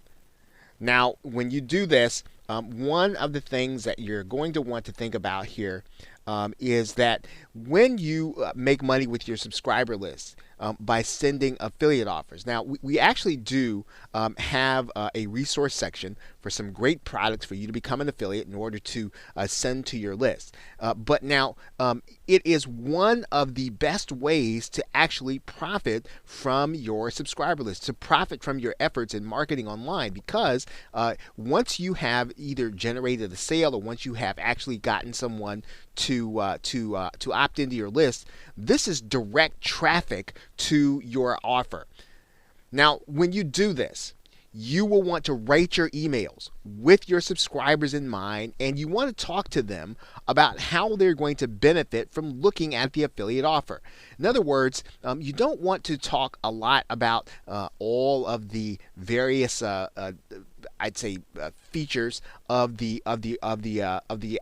Now, when you do this, one of the things that you're going to want to think about here is that when you make money with your subscriber list by sending affiliate offers. Now, we actually do have a resource section for some great products for you to become an affiliate in order to send to your list. But now, it is one of the best ways to actually profit from your subscriber list, to profit from your efforts in marketing online, because once you have either generated a sale or once you have actually gotten someone to opt into your list, this is direct traffic to your offer. Now, when you do this, you will want to write your emails with your subscribers in mind, and you want to talk to them about how they're going to benefit from looking at the affiliate offer. In other words, you don't want to talk a lot about all of the various I'd say features of the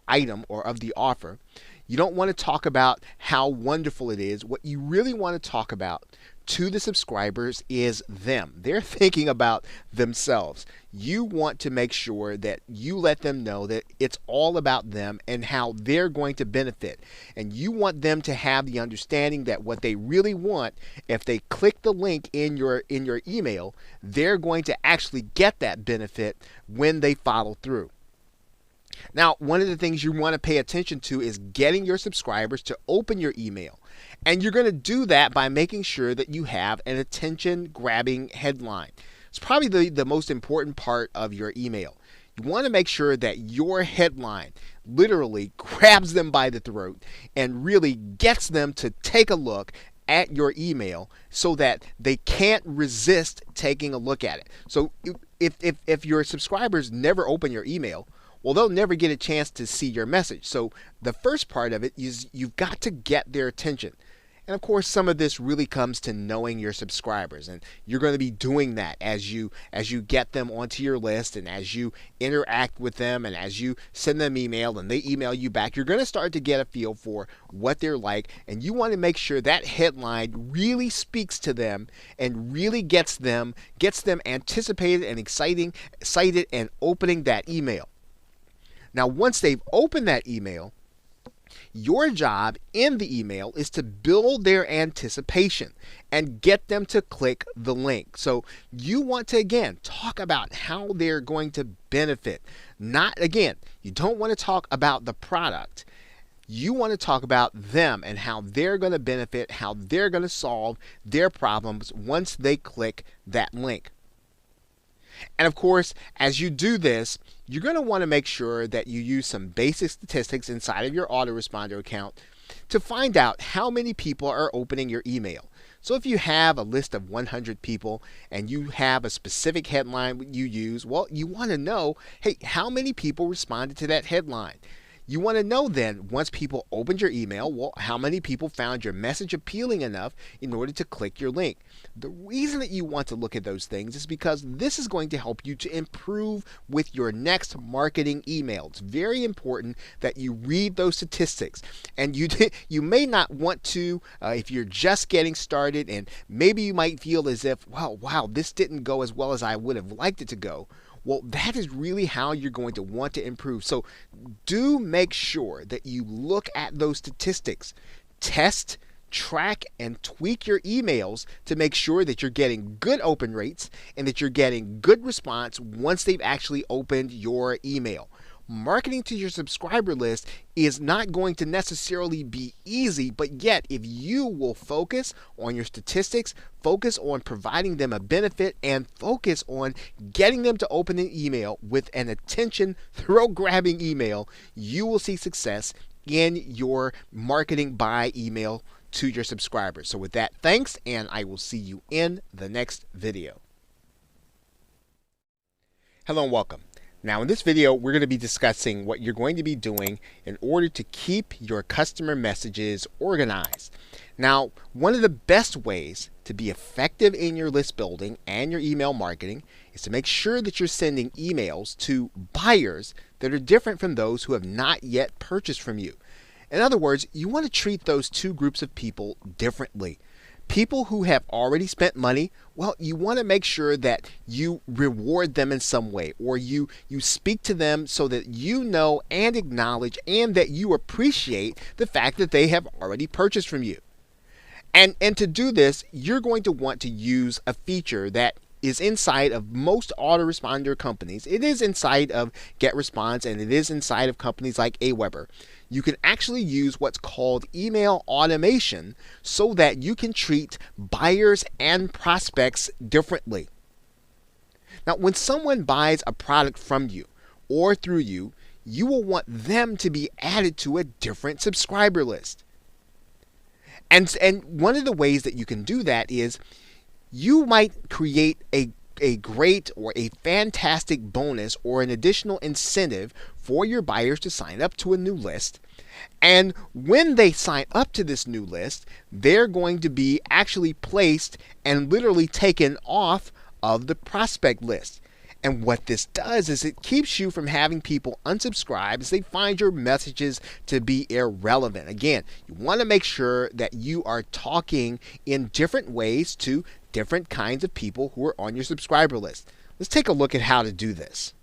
item or of the offer. You don't want to talk about how wonderful it is. What you really want to talk about to the subscribers is them. They're thinking about themselves. You want to make sure that you let them know that it's all about them and how they're going to benefit. And you want them to have the understanding that what they really want, if they click the link in your email, they're going to actually get that benefit when they follow through. Now, one of the things you want to pay attention to is getting your subscribers to open your email. And you're going to do that by making sure that you have an attention-grabbing headline. It's probably the most important part of your email. You want to make sure that your headline literally grabs them by the throat and really gets them to take a look at your email so that they can't resist taking a look at it. So if your subscribers never open your email, well, they'll never get a chance to see your message. So the first part of it is you've got to get their attention. And of course, some of this really comes to knowing your subscribers, and you're going to be doing that as you get them onto your list, and as you interact with them, and as you send them email and they email you back. You're going to start to get a feel for what they're like, and you want to make sure that headline really speaks to them and really gets them anticipated and excited and opening that email. Now, once they've opened that email, your job in the email is to build their anticipation and get them to click the link. So you want to, again, talk about how they're going to benefit. You don't want to talk about the product. You want to talk about them and how they're going to benefit, how they're going to solve their problems once they click that link. And of course, as you do this, you're going to want to make sure that you use some basic statistics inside of your autoresponder account to find out how many people are opening your email. So if you have a list of 100 people and you have a specific headline you use, well, you want to know, hey, how many people responded to that headline? You want to know then, once people opened your email, well, how many people found your message appealing enough in order to click your link. The reason that you want to look at those things is because this is going to help you to improve with your next marketing email. It's very important that you read those statistics. And you may not want to if you're just getting started, and maybe you might feel as if, well, wow, this didn't go as well as I would have liked it to go. Well, that is really how you're going to want to improve. So do make sure that you look at those statistics. Test, track, and tweak your emails to make sure that you're getting good open rates and that you're getting good response once they've actually opened your email. Marketing to your subscriber list is not going to necessarily be easy, but yet if you will focus on your statistics, focus on providing them a benefit, and focus on getting them to open an email with an attention, throat-grabbing email, you will see success in your marketing by email to your subscribers. So with that, thanks, and I will see you in the next video. Hello and welcome. Now in this video, we're going to be discussing what you're going to be doing in order to keep your customer messages organized. Now, one of the best ways to be effective in your list building and your email marketing is to make sure that you're sending emails to buyers that are different from those who have not yet purchased from you. In other words, you want to treat those two groups of people differently. People who have already spent money, well, you want to make sure that you reward them in some way, or you speak to them so that you know and acknowledge and that you appreciate the fact that they have already purchased from you. And to do this, you're going to want to use a feature that is inside of most autoresponder companies. It is inside of GetResponse, and it is inside of companies like Aweber. You can actually use what's called email automation so that you can treat buyers and prospects differently. Now, when someone buys a product from you or through you, you will want them to be added to a different subscriber list. And one of the ways that you can do that is you might create a great or a fantastic bonus or an additional incentive for your buyers to sign up to a new list. And when they sign up to this new list, they're going to be actually placed and literally taken off of the prospect list. And what this does is it keeps you from having people unsubscribe as they find your messages to be irrelevant. Again, you want to make sure that you are talking in different ways to different kinds of people who are on your subscriber list. Let's take a look at how to do this.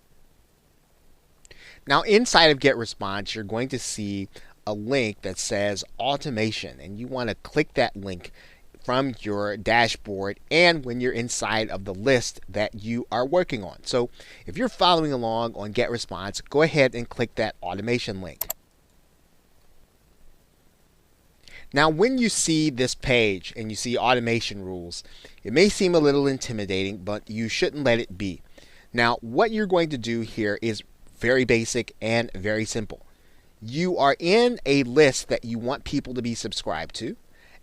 Now, inside of GetResponse, you're going to see a link that says automation, and you want to click that link from your dashboard and when you're inside of the list that you are working on. So if you're following along on GetResponse, go ahead and click that automation link. Now, when you see this page and you see automation rules, it may seem a little intimidating, but you shouldn't let it be. Now, what you're going to do here is very basic and very simple. You are in a list that you want people to be subscribed to.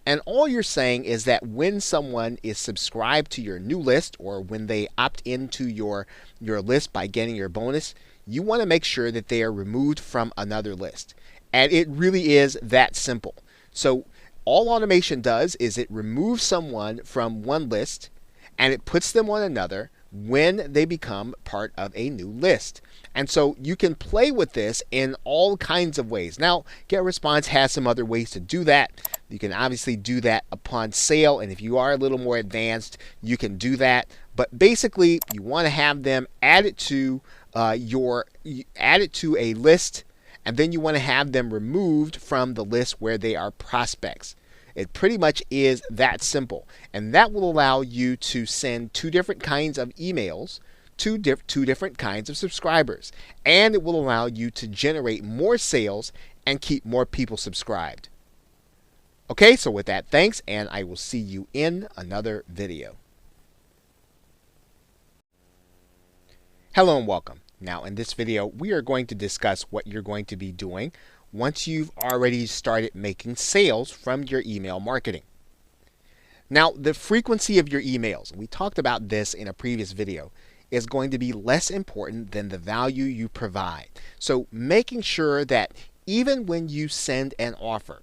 And all you're saying is that when someone is subscribed to your new list, or when they opt into your list by getting your bonus, you want to make sure that they are removed from another list. And it really is that simple. So all automation does is it removes someone from one list and it puts them on another when they become part of a new list. And so you can play with this in all kinds of ways. Now, GetResponse has some other ways to do that. You can obviously do that upon sale, and if you are a little more advanced, you can do that. But basically, you want to have them added to a list, and then you want to have them removed from the list where they are prospects. It pretty much is that simple, and that will allow you to send two different kinds of emails to two different kinds of subscribers, and it will allow you to generate more sales and keep more people subscribed. Okay, so with that, thanks, and I will see you in another video. Hello and welcome. Now in this video, we are going to discuss what you're going to be doing once you've already started making sales from your email marketing. Now, the frequency of your emails, we talked about this in a previous video, is going to be less important than the value you provide. So making sure that even when you send an offer,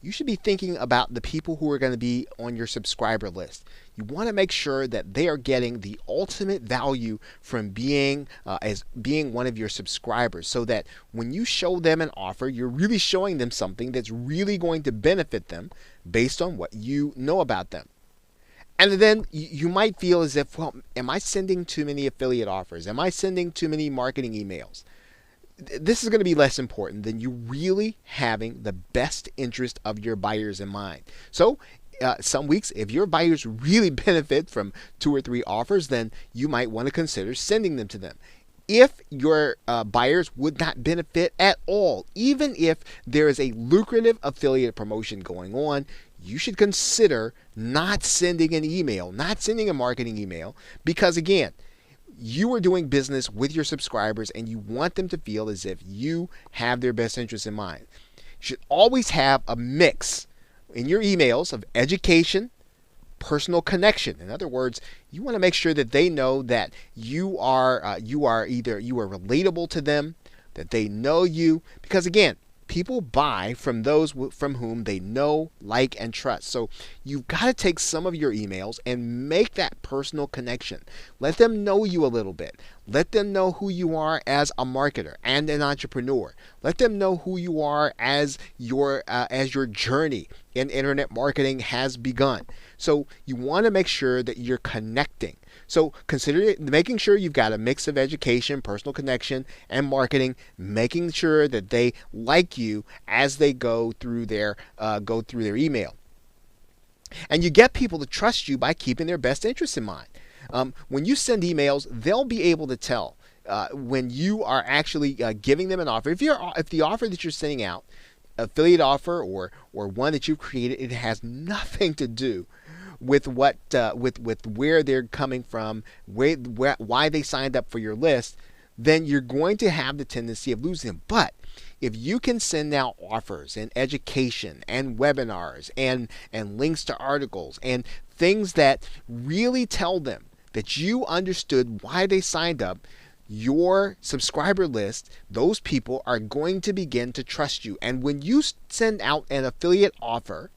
you should be thinking about the people who are going to be on your subscriber list. You want to make sure that they are getting the ultimate value from being one of your subscribers, so that when you show them an offer, you're really showing them something that's really going to benefit them based on what you know about them. And then you might feel as if, well, am I sending too many affiliate offers? Am I sending too many marketing emails? This is going to be less important than you really having the best interest of your buyers in mind. So some weeks, if your buyers really benefit from 2 or 3 offers, then you might want to consider sending them to them. If your buyers would not benefit at all, even if there is a lucrative affiliate promotion going on, you should consider not sending an email, not sending a marketing email, because again, you are doing business with your subscribers and you want them to feel as if you have their best interests in mind. You should always have a mix in your emails of education, personal connection. In other words, you want to make sure that they know that you are relatable to them, that they know you, because again, people buy from those from whom they know, like, and trust. So you've got to take some of your emails and make that personal connection. Let them know you a little bit. Let them know who you are as a marketer and an entrepreneur. Let them know who you are as your journey in internet marketing has begun. So you want to make sure that you're connecting. So consider making sure you've got a mix of education, personal connection, and marketing, making sure that they like you as they go through their email. And you get people to trust you by keeping their best interests in mind. When you send emails, they'll be able to tell when you are actually giving them an offer. If the offer that you're sending out, affiliate offer or one that you've created, it has nothing to do with where they're coming from, why they signed up for your list, then you're going to have the tendency of losing them. But if you can send out offers and education and webinars and links to articles and things that really tell them that you understood why they signed up, your subscriber list, those people are going to begin to trust you. And when you send out an affiliate offer,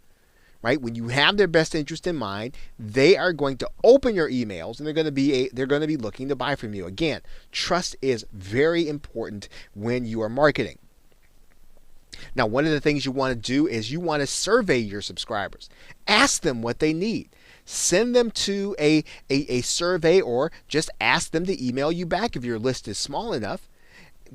right, when you have their best interest in mind, they are going to open your emails and they're going to be looking to buy from you. Again, trust is very important when you are marketing. Now, one of the things you want to do is you want to survey your subscribers. Ask them what they need. Send them to a survey, or just ask them to email you back if your list is small enough.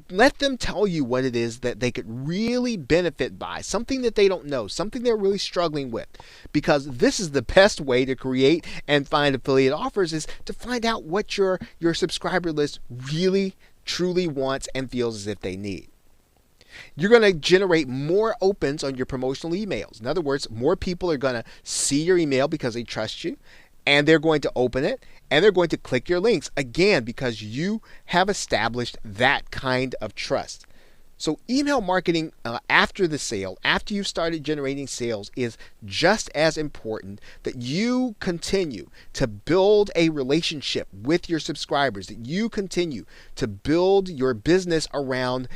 Let them tell you what it is that they could really benefit by, something that they don't know, something they're really struggling with. Because this is the best way to create and find affiliate offers, is to find out what your subscriber list really, truly wants and feels as if they need. You're going to generate more opens on your promotional emails. In other words, more people are going to see your email because they trust you, and they're going to open it, and they're going to click your links, again, because you have established that kind of trust. So email marketing after the sale, after you've started generating sales, is just as important, that you continue to build a relationship with your subscribers, that you continue to build your business around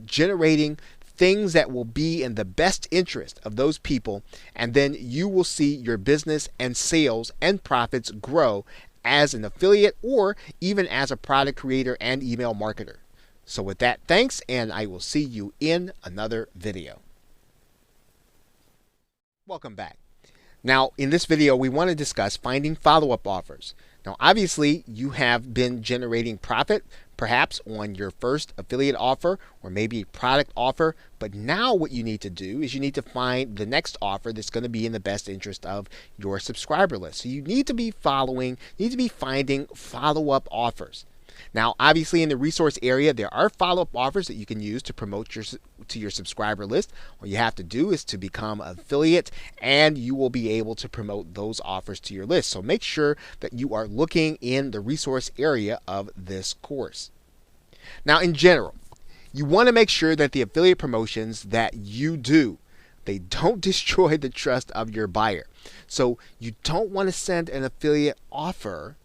generating things that will be in the best interest of those people, and then you will see your business and sales and profits grow as an affiliate or even as a product creator and email marketer. So with that, thanks, and I will see you in another video. Welcome back. Now, in this video, we want to discuss finding follow-up offers. Now, obviously, you have been generating profit, perhaps on your first affiliate offer or maybe a product offer, but now what you need to do is you need to find the next offer that's going to be in the best interest of your subscriber list. So you need to be finding follow-up offers. Now, obviously, in the resource area, there are follow-up offers that you can use to promote to your subscriber list. All you have to do is to become an affiliate, and you will be able to promote those offers to your list. So make sure that you are looking in the resource area of this course. Now, in general, you want to make sure that the affiliate promotions that you do, they don't destroy the trust of your buyer. So you don't want to send an affiliate offer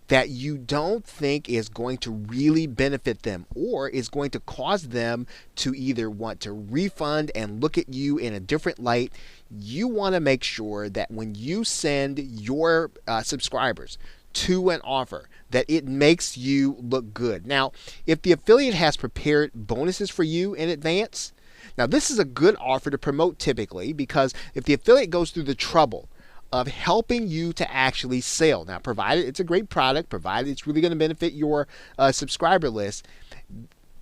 that you don't think is going to really benefit them or is going to cause them to either want to refund and look at you in a different light, you want to make sure that when you send your subscribers to an offer, that it makes you look good. Now, if the affiliate has prepared bonuses for you in advance, now this is a good offer to promote typically, because if the affiliate goes through the trouble of helping you to actually sell, now provided it's a great product, provided it's really going to benefit your subscriber list,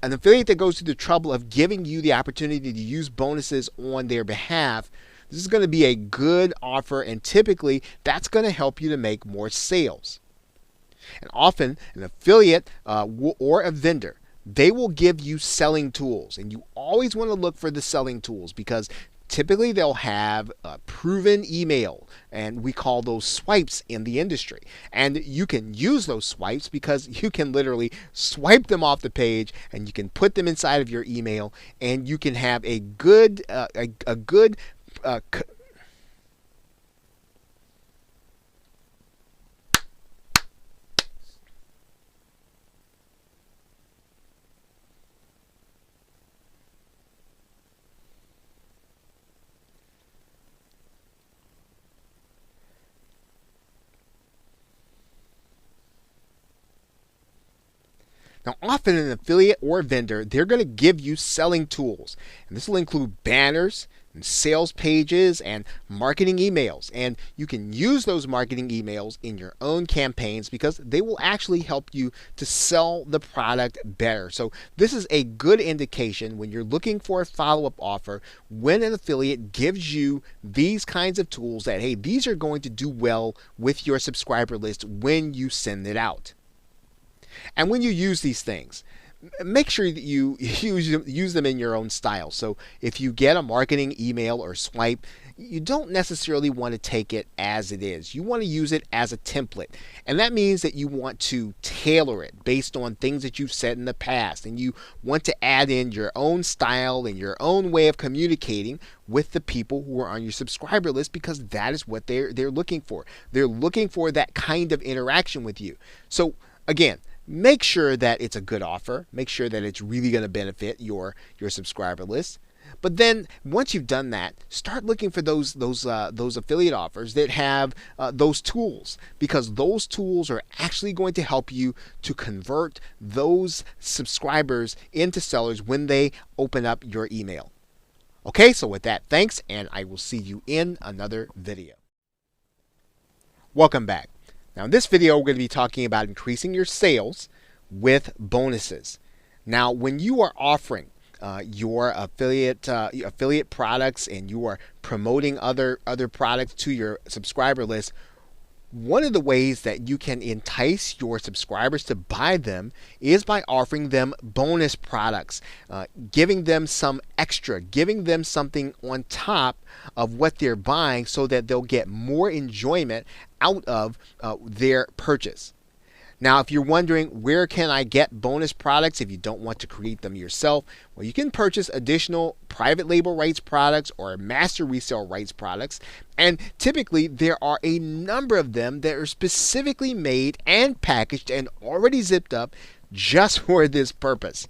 an affiliate that goes through the trouble of giving you the opportunity to use bonuses on their behalf, this is going to be a good offer, and typically that's going to help you to make more sales. And often an affiliate or a vendor, they will give you selling tools, and you always want to look for the selling tools, because typically they'll have a proven email, and we call those swipes in the industry. And you can use those swipes because you can literally swipe them off the page and you can put them inside of your email, and you can have a good Now, often an affiliate or a vendor, they're going to give you selling tools. And this will include banners and sales pages and marketing emails. And you can use those marketing emails in your own campaigns because they will actually help you to sell the product better. So this is a good indication when you're looking for a follow-up offer, when an affiliate gives you these kinds of tools that, hey, these are going to do well with your subscriber list when you send it out. And when you use these things, make sure that you use them in your own style. So if you get a marketing email or swipe, you don't necessarily want to take it as it is. You want to use it as a template. And that means that you want to tailor it based on things that you've said in the past. And you want to add in your own style and your own way of communicating with the people who are on your subscriber list, because that is what they're looking for. They're looking for that kind of interaction with you. So again, make sure that it's a good offer. Make sure that it's really going to benefit your subscriber list. But then once you've done that, start looking for those affiliate offers that have those tools, because those tools are actually going to help you to convert those subscribers into sellers when they open up your email. Okay, so with that, thanks, and I will see you in another video. Welcome back. Now in this video, we're going to be talking about increasing your sales with bonuses. Now, when you are offering your affiliate products and you are promoting other products to your subscriber list, one of the ways that you can entice your subscribers to buy them is by offering them bonus products, giving them some extra, giving them something on top of what they're buying so that they'll get more enjoyment out of their purchase. Now, if you're wondering where can I get bonus products if you don't want to create them yourself, well, you can purchase additional private label rights products or master resale rights products. And typically there are a number of them that are specifically made and packaged and already zipped up just for this purpose.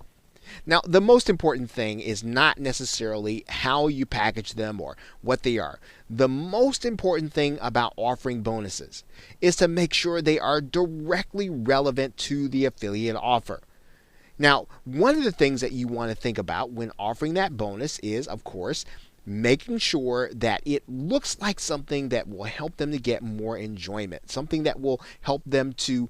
Now, the most important thing is not necessarily how you package them or what they are. The most important thing about offering bonuses is to make sure they are directly relevant to the affiliate offer. Now, one of the things that you want to think about when offering that bonus is, of course, making sure that it looks like something that will help them to get more enjoyment, something that will help them to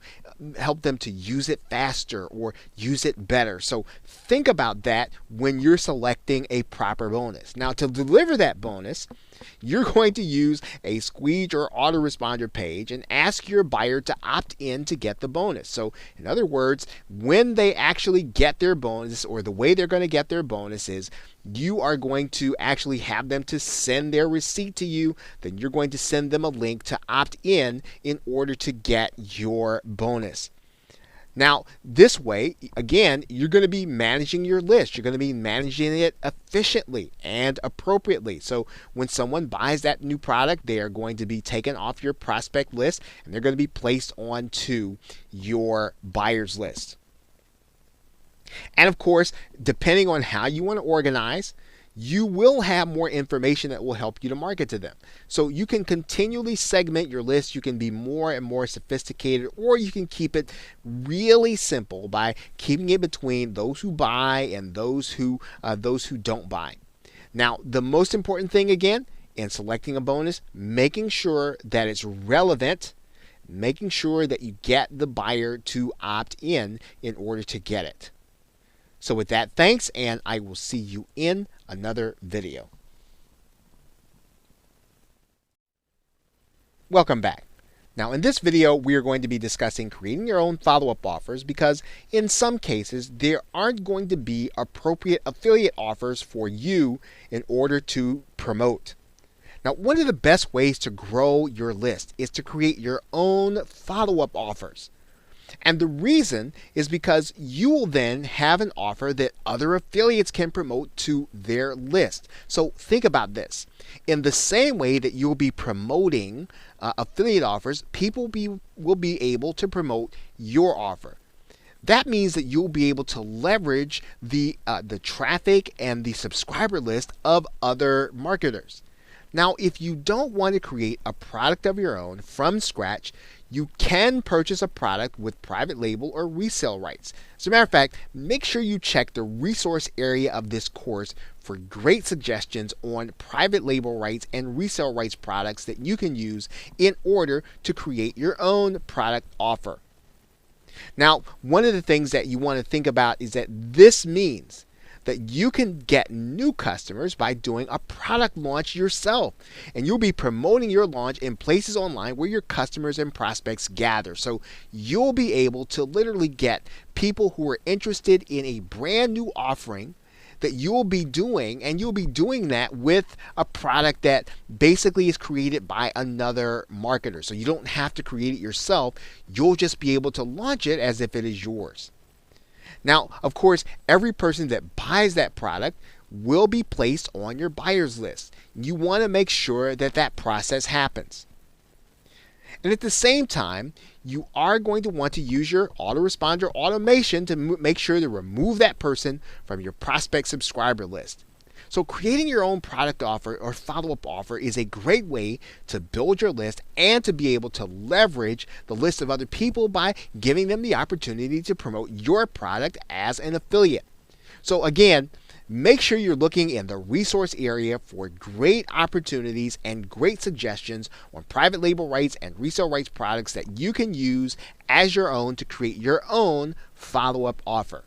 use it faster or use it better. So think about that when you're selecting a proper bonus. Now, to deliver that bonus, you're going to use a squeege or autoresponder page and ask your buyer to opt in to get the bonus. So in other words, when they actually get their bonus, or the way they're going to get their bonus is you are going to actually have them to send their receipt to you. Then you're going to send them a link to opt in order to get your bonus. Now, this way, again, you're going to be managing your list. You're going to be managing it efficiently and appropriately. So when someone buys that new product, they are going to be taken off your prospect list and they're going to be placed onto your buyer's list. And of course, depending on how you want to organize, you will have more information that will help you to market to them. So you can continually segment your list. You can be more and more sophisticated, or you can keep it really simple by keeping it between those who buy and those who don't buy. Now, the most important thing again in selecting a bonus, making sure that it's relevant, making sure that you get the buyer to opt in order to get it. So with that, thanks, and I will see you in another video. Welcome back. Now in this video, we are going to be discussing creating your own follow-up offers because in some cases, there aren't going to be appropriate affiliate offers for you in order to promote. Now, one of the best ways to grow your list is to create your own follow-up offers. And the reason is because you will then have an offer that other affiliates can promote to their list. So think about this. In the same way that you'll be promoting affiliate offers, people will be able to promote your offer. That means that you'll be able to leverage the traffic and the subscriber list of other marketers. Now, if you don't want to create a product of your own from scratch, you can purchase a product with private label or resale rights. As a matter of fact, make sure you check the resource area of this course for great suggestions on private label rights and resale rights products that you can use in order to create your own product offer. Now, one of the things that you want to think about is that this means that you can get new customers by doing a product launch yourself. And you'll be promoting your launch in places online where your customers and prospects gather. So you'll be able to literally get people who are interested in a brand new offering that you'll be doing, and you'll be doing that with a product that basically is created by another marketer. So you don't have to create it yourself. You'll just be able to launch it as if it is yours. Now, of course, every person that buys that product will be placed on your buyer's list. You want to make sure that that process happens. And at the same time, you are going to want to use your autoresponder automation to make sure to remove that person from your prospect subscriber list. So creating your own product offer or follow-up offer is a great way to build your list and to be able to leverage the list of other people by giving them the opportunity to promote your product as an affiliate. So again, make sure you're looking in the resource area for great opportunities and great suggestions on private label rights and resale rights products that you can use as your own to create your own follow-up offer.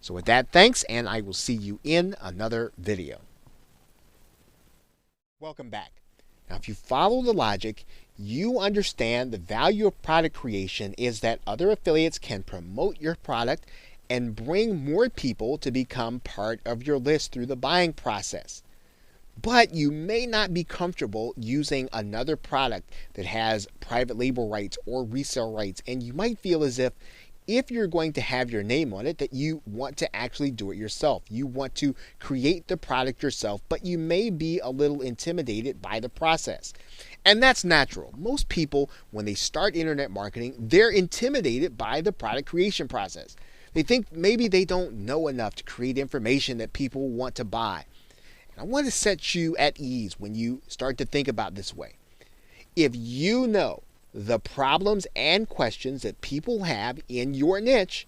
So with that, thanks, and I will see you in another video. Welcome back. Now, if you follow the logic, you understand the value of product creation is that other affiliates can promote your product and bring more people to become part of your list through the buying process. But you may not be comfortable using another product that has private label rights or resale rights, and you might feel as if you're going to have your name on it, that you want to actually do it yourself. You want to create the product yourself, but you may be a little intimidated by the process. And that's natural. Most people, when they start internet marketing, they're intimidated by the product creation process. They think maybe they don't know enough to create information that people want to buy. And I want to set you at ease when you start to think about this way. If you know the problems and questions that people have in your niche,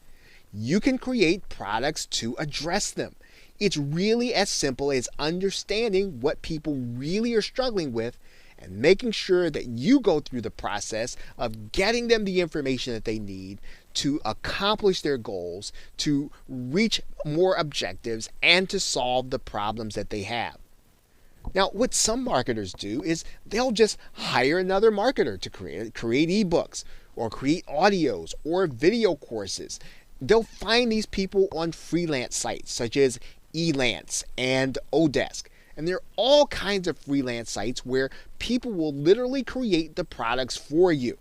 you can create products to address them. It's really as simple as understanding what people really are struggling with and making sure that you go through the process of getting them the information that they need to accomplish their goals, to reach more objectives, and to solve the problems that they have. Now, what some marketers do is they'll just hire another marketer to create ebooks or create audios or video courses. They'll find these people on freelance sites such as Elance and Odesk. And there are all kinds of freelance sites where people will literally create the products for you.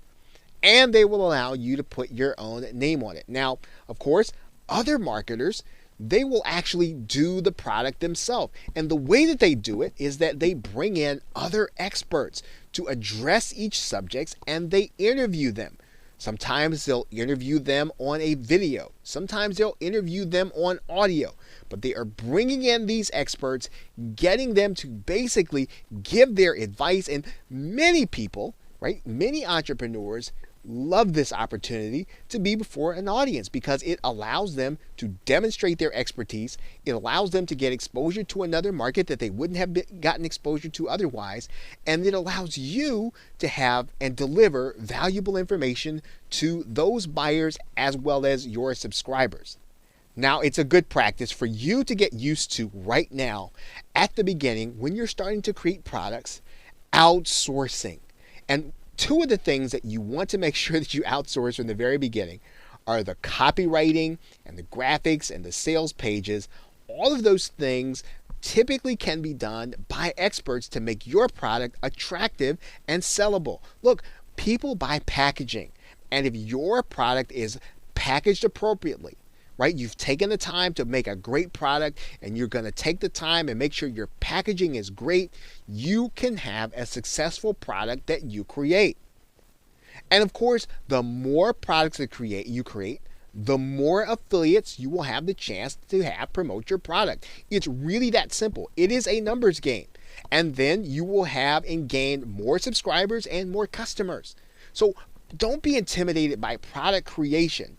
and they will allow you to put your own name on it. Now, of course, other marketers, they will actually do the product themselves. And the way that they do it is that they bring in other experts to address each subject and they interview them. Sometimes they'll interview them on a video. Sometimes they'll interview them on audio. But they are bringing in these experts, getting them to basically give their advice. And many people, right, many entrepreneurs love this opportunity to be before an audience because it allows them to demonstrate their expertise. It allows them to get exposure to another market that they wouldn't have gotten exposure to otherwise. And it allows you to have and deliver valuable information to those buyers as well as your subscribers. Now, it's a good practice for you to get used to right now at the beginning when you're starting to create products, outsourcing. And two of the things that you want to make sure that you outsource from the very beginning are the copywriting and the graphics and the sales pages. All of those things typically can be done by experts to make your product attractive and sellable. Look, people buy packaging, and if your product is packaged appropriately, right? You've taken the time to make a great product and you're going to take the time and make sure your packaging is great, you can have a successful product that you create. And of course, the more products that you create, the more affiliates you will have the chance to have promote your product. It's really that simple. It is a numbers game. And then you will have and gain more subscribers and more customers. So don't be intimidated by product creation.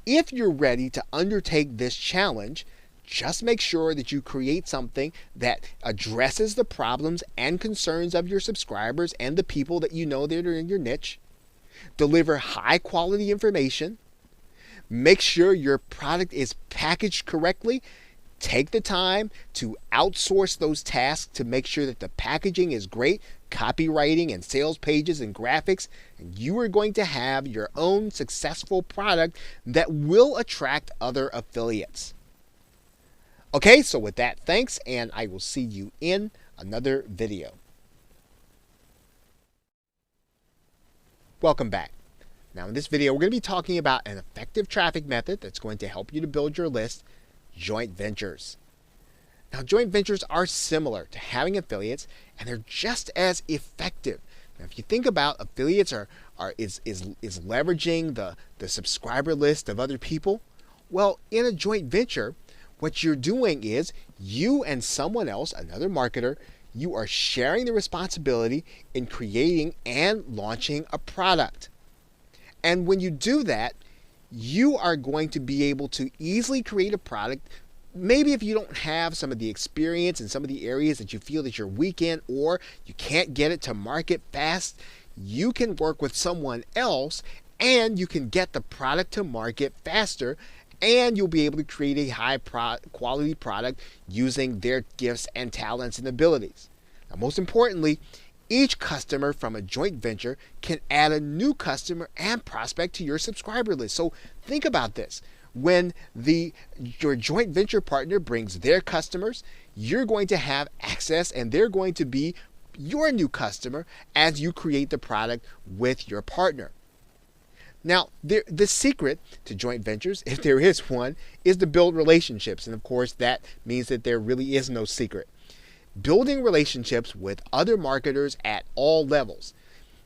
If you're ready to undertake this challenge, just make sure that you create something that addresses the problems and concerns of your subscribers and the people that you know that are in your niche. Deliver high quality information. Make sure your product is packaged correctly. Take the time to outsource those tasks to make sure that the packaging is great, copywriting and sales pages and graphics, and you are going to have your own successful product that will attract other affiliates. Okay, so with that, thanks, and I will see you in another video. Welcome back. Now in this video, we're going to be talking about an effective traffic method that's going to help you to build your list: joint ventures. Now, joint ventures are similar to having affiliates, and they're just as effective. Now, if you think about affiliates is leveraging the subscriber list of other people. Well, in a joint venture, what you're doing is you and someone else, another marketer, you are sharing the responsibility in creating and launching a product. And when you do that, you are going to be able to easily create a product. Maybe if you don't have some of the experience in some of the areas that you feel that you're weak in, or you can't get it to market fast, you can work with someone else and you can get the product to market faster, and you'll be able to create a high quality product using their gifts and talents and abilities. Now, most importantly, each customer from a joint venture can add a new customer and prospect to your subscriber list. So think about this. When your joint venture partner brings their customers, you're going to have access and they're going to be your new customer as you create the product with your partner. Now, the secret to joint ventures, if there is one, is to build relationships. And of course, that means that there really is no secret. Building relationships with other marketers at all levels.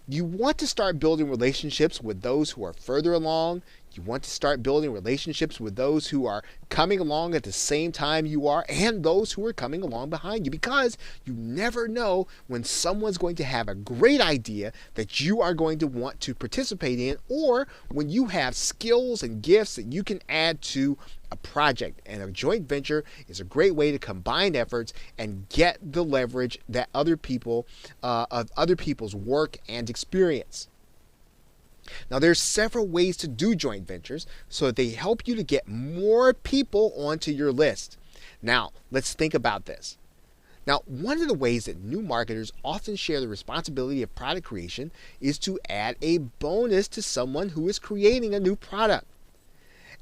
You want to start building relationships with those who are further along. You want to start building relationships with those who are coming along at the same time you are, and those who are coming along behind you, because you never know when someone's going to have a great idea that you are going to want to participate in, or when you have skills and gifts that you can add to a project. And a joint venture is a great way to combine efforts and get the leverage that other people of other people's work and experience. Now, there's several ways to do joint ventures so that they help you to get more people onto your list. Now, let's think about this. Now, one of the ways that new marketers often share the responsibility of product creation is to add a bonus to someone who is creating a new product.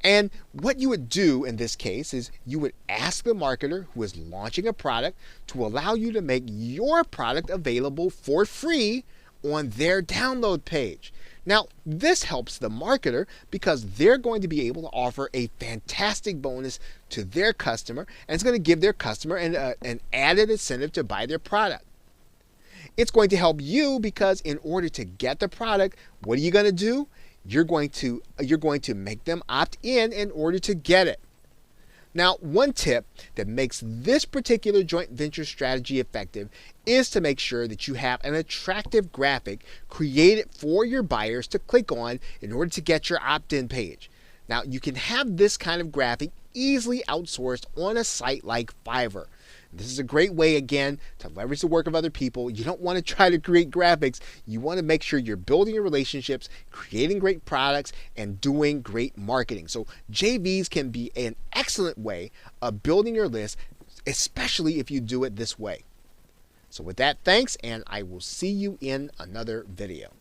And what you would do in this case is you would ask the marketer who is launching a product to allow you to make your product available for free on their download page. Now, this helps the marketer because they're going to be able to offer a fantastic bonus to their customer, and it's going to give their customer an added incentive to buy their product. It's going to help you because in order to get the product, what are you going to do? You're going to make them opt in order to get it. Now, one tip that makes this particular joint venture strategy effective is to make sure that you have an attractive graphic created for your buyers to click on in order to get your opt-in page. Now, you can have this kind of graphic easily outsourced on a site like Fiverr. This is a great way, again, to leverage the work of other people. You don't want to try to create graphics. You want to make sure you're building your relationships, creating great products, and doing great marketing. So JVs can be an excellent way of building your list, especially if you do it this way. So with that, thanks, and I will see you in another video.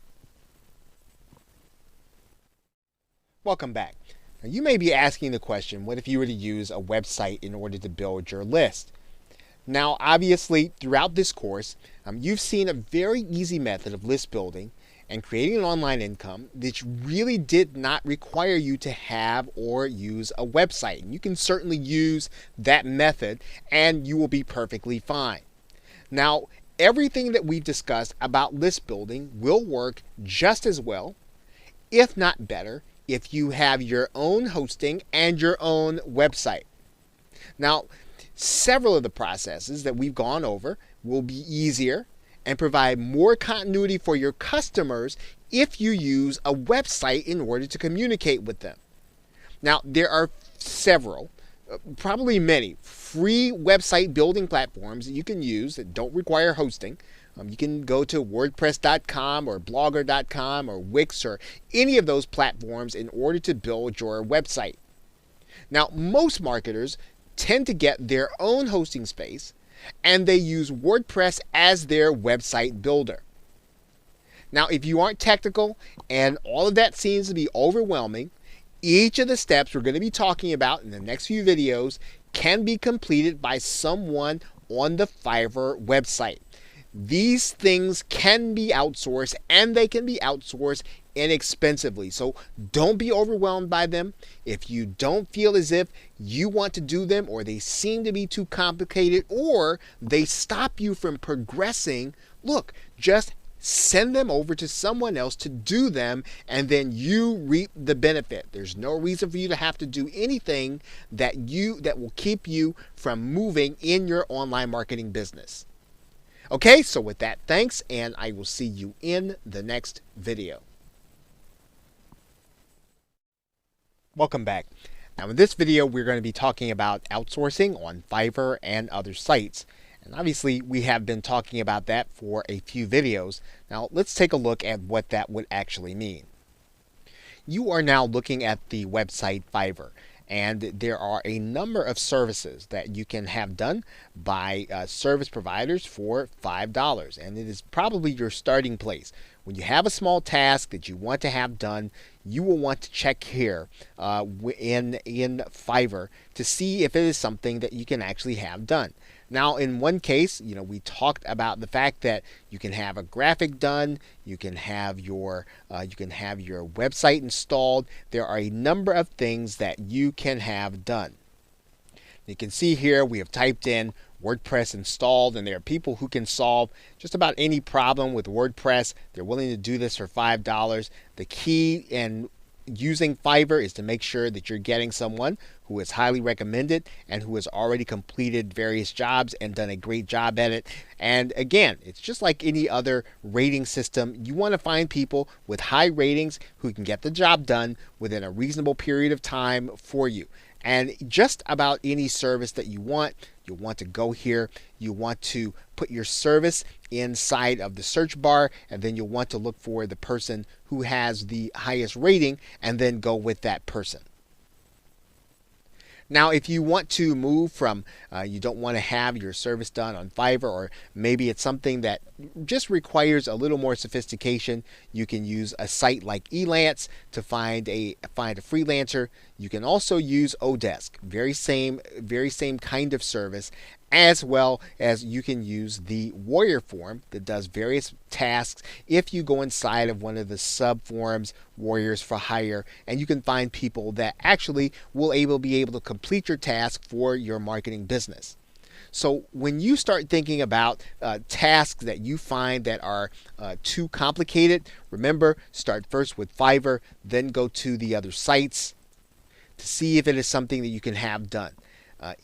Welcome back. Now, you may be asking the question, what if you were to use a website in order to build your list? Now, obviously, throughout this course, you've seen a very easy method of list building and creating an online income that really did not require you to have or use a website. And you can certainly use that method and you will be perfectly fine. Now, everything that we've discussed about list building will work just as well, if not better, if you have your own hosting and your own website. Now, several of the processes that we've gone over will be easier and provide more continuity for your customers if you use a website in order to communicate with them. Now, there are several, probably many, free website building platforms that you can use that don't require hosting. You can go to WordPress.com or Blogger.com or Wix or any of those platforms in order to build your website. Now, most marketers tend to get their own hosting space and they use WordPress as their website builder. Now, if you aren't technical and all of that seems to be overwhelming, each of the steps we're going to be talking about in the next few videos can be completed by someone on the Fiverr website. These things can be outsourced and they can be outsourced inexpensively. So don't be overwhelmed by them. If you don't feel as if you want to do them or they seem to be too complicated or they stop you from progressing, look, just send them over to someone else to do them and then you reap the benefit. There's no reason for you to have to do anything that will keep you from moving in your online marketing business. Okay, so with that, thanks, and I will see you in the next video. Welcome back. Now in this video, we're going to be talking about outsourcing on Fiverr and other sites. And obviously, we have been talking about that for a few videos. Now let's take a look at what that would actually mean. You are now looking at the website Fiverr. And there are a number of services that you can have done by service providers for $5. And it is probably your starting place. When you have a small task that you want to have done, you will want to check here in Fiverr to see if it is something that you can actually have done. Now, in one case, we talked about the fact that you can have a graphic done, you can have your website installed. There are a number of things that you can have done. You can see here we have typed in WordPress installed, and there are people who can solve just about any problem with WordPress. They're willing to do this for $5. The key in using Fiverr is to make sure that you're getting someone who is highly recommended and who has already completed various jobs and done a great job at it. And again, it's just like any other rating system. You want to find people with high ratings who can get the job done within a reasonable period of time for you. And just about any service that you want, you'll want to go here. You want to put your service inside of the search bar, and then you'll want to look for the person who has the highest rating and then go with that person. Now, if you want to move from, you don't want to have your service done on Fiverr, or maybe it's something that just requires a little more sophistication, you can use a site like Elance to find a freelancer. You can also use Odesk, very same kind of service, as well as you can use the Warrior form that does various tasks if you go inside of one of the sub forums, Warriors for Hire, and you can find people that actually will be able to complete your task for your marketing business. So when you start thinking about tasks that you find that are too complicated, remember, start first with Fiverr, then go to the other sites to see if it is something that you can have done.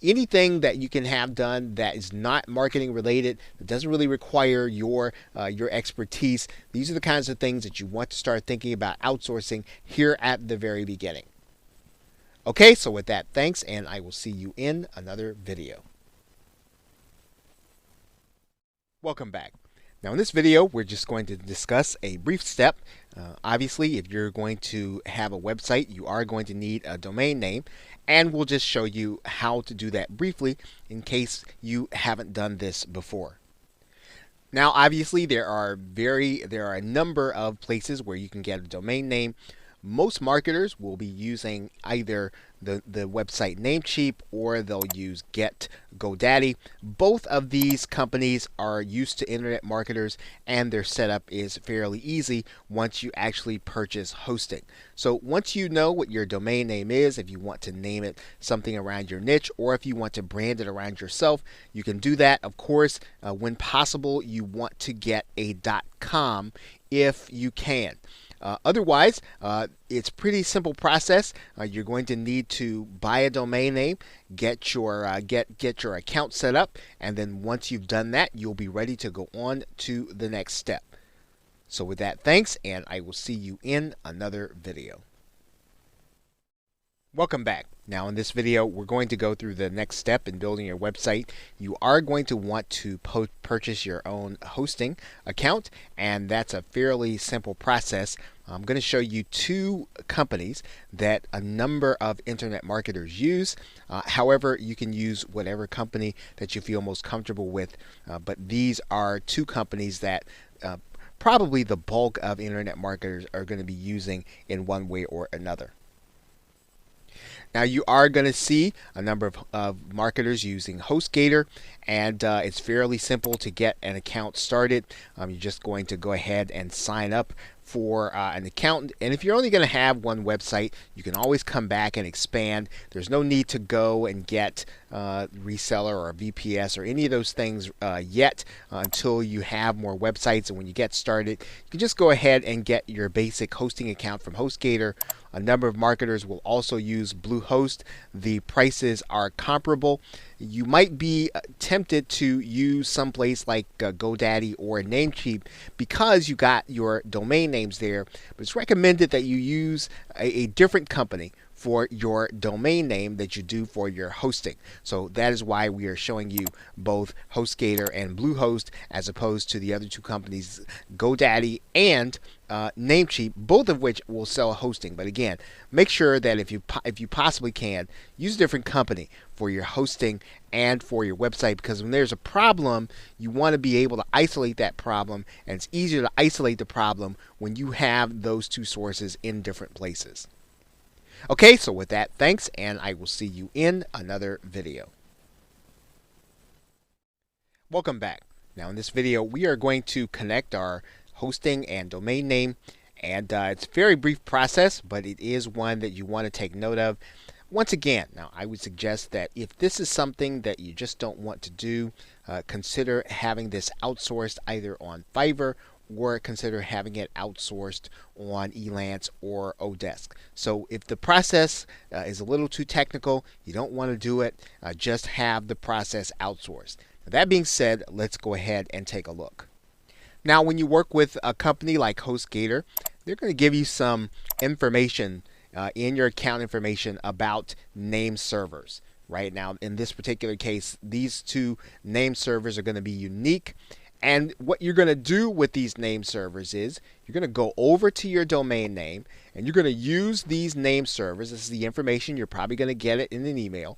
Anything that you can have done that is not marketing related, that doesn't really require your expertise, these are the kinds of things that you want to start thinking about outsourcing here at the very beginning. Okay, so with that, thanks, and I will see you in another video. Welcome back. Now in this video, we're just going to discuss a brief step. Obviously, if you're going to have a website, you are going to need a domain name, and we'll just show you how to do that briefly in case you haven't done this before. Now, obviously, there are a number of places where you can get a domain name. Most marketers will be using either the website Namecheap or they'll use GoDaddy. Both of these companies are used to internet marketers, and their setup is fairly easy once you actually purchase hosting. So once you know what your domain name is, if you want to name it something around your niche or if you want to brand it around yourself, you can do that. Of course, when possible, you want to get a .com if you can. Otherwise, it's pretty simple process. You're going to need to buy a domain name, get your account set up, and then once you've done that, you'll be ready to go on to the next step. So with that, thanks, and I will see you in another video. Welcome back. Now in this video, we're going to go through the next step in building your website. You are going to want to purchase your own hosting account, and that's a fairly simple process. I'm going to show you two companies that a number of internet marketers use. However, you can use whatever company that you feel most comfortable with, but these are two companies that probably the bulk of internet marketers are going to be using in one way or another. Now you are going to see a number of marketers using HostGator, and it's fairly simple to get an account started. You're just going to go ahead and sign up for an account, and if you're only going to have one website, you can always come back and expand. There's no need to go and get reseller or VPS or any of those things yet until you have more websites. And when you get started, you can just go ahead and get your basic hosting account from HostGator. A number of marketers will also use Bluehost. The prices are comparable. You might be tempted to use someplace like GoDaddy or Namecheap because you got your domain names there, but it's recommended that you use a different company for your domain name that you do for your hosting. So that is why we are showing you both HostGator and Bluehost as opposed to the other two companies, GoDaddy and Namecheap, both of which will sell hosting. But again, make sure that if you possibly can, use a different company for your hosting and for your website, because when there's a problem, you want to be able to isolate that problem, and it's easier to isolate the problem when you have those two sources in different places. Okay, so with that, thanks, and I will see you in another video. Welcome back. Now in this video, we are going to connect our hosting and domain name, and it's a very brief process, but it is one that you want to take note of. Once again, now I would suggest that if this is something that you just don't want to do, consider having this outsourced either on Fiverr or consider having it outsourced on Elance or Odesk. So if the process is a little too technical, you don't want to do it, just have the process outsourced. Now, that being said, let's go ahead and take a look. Now when you work with a company like HostGator, they're going to give you some information in your account information about name servers. Right now, in this particular case, these two name servers are going to be unique. And what you're going to do with these name servers is you're going to go over to your domain name and you're going to use these name servers. This is the information. You're probably going to get it in an email.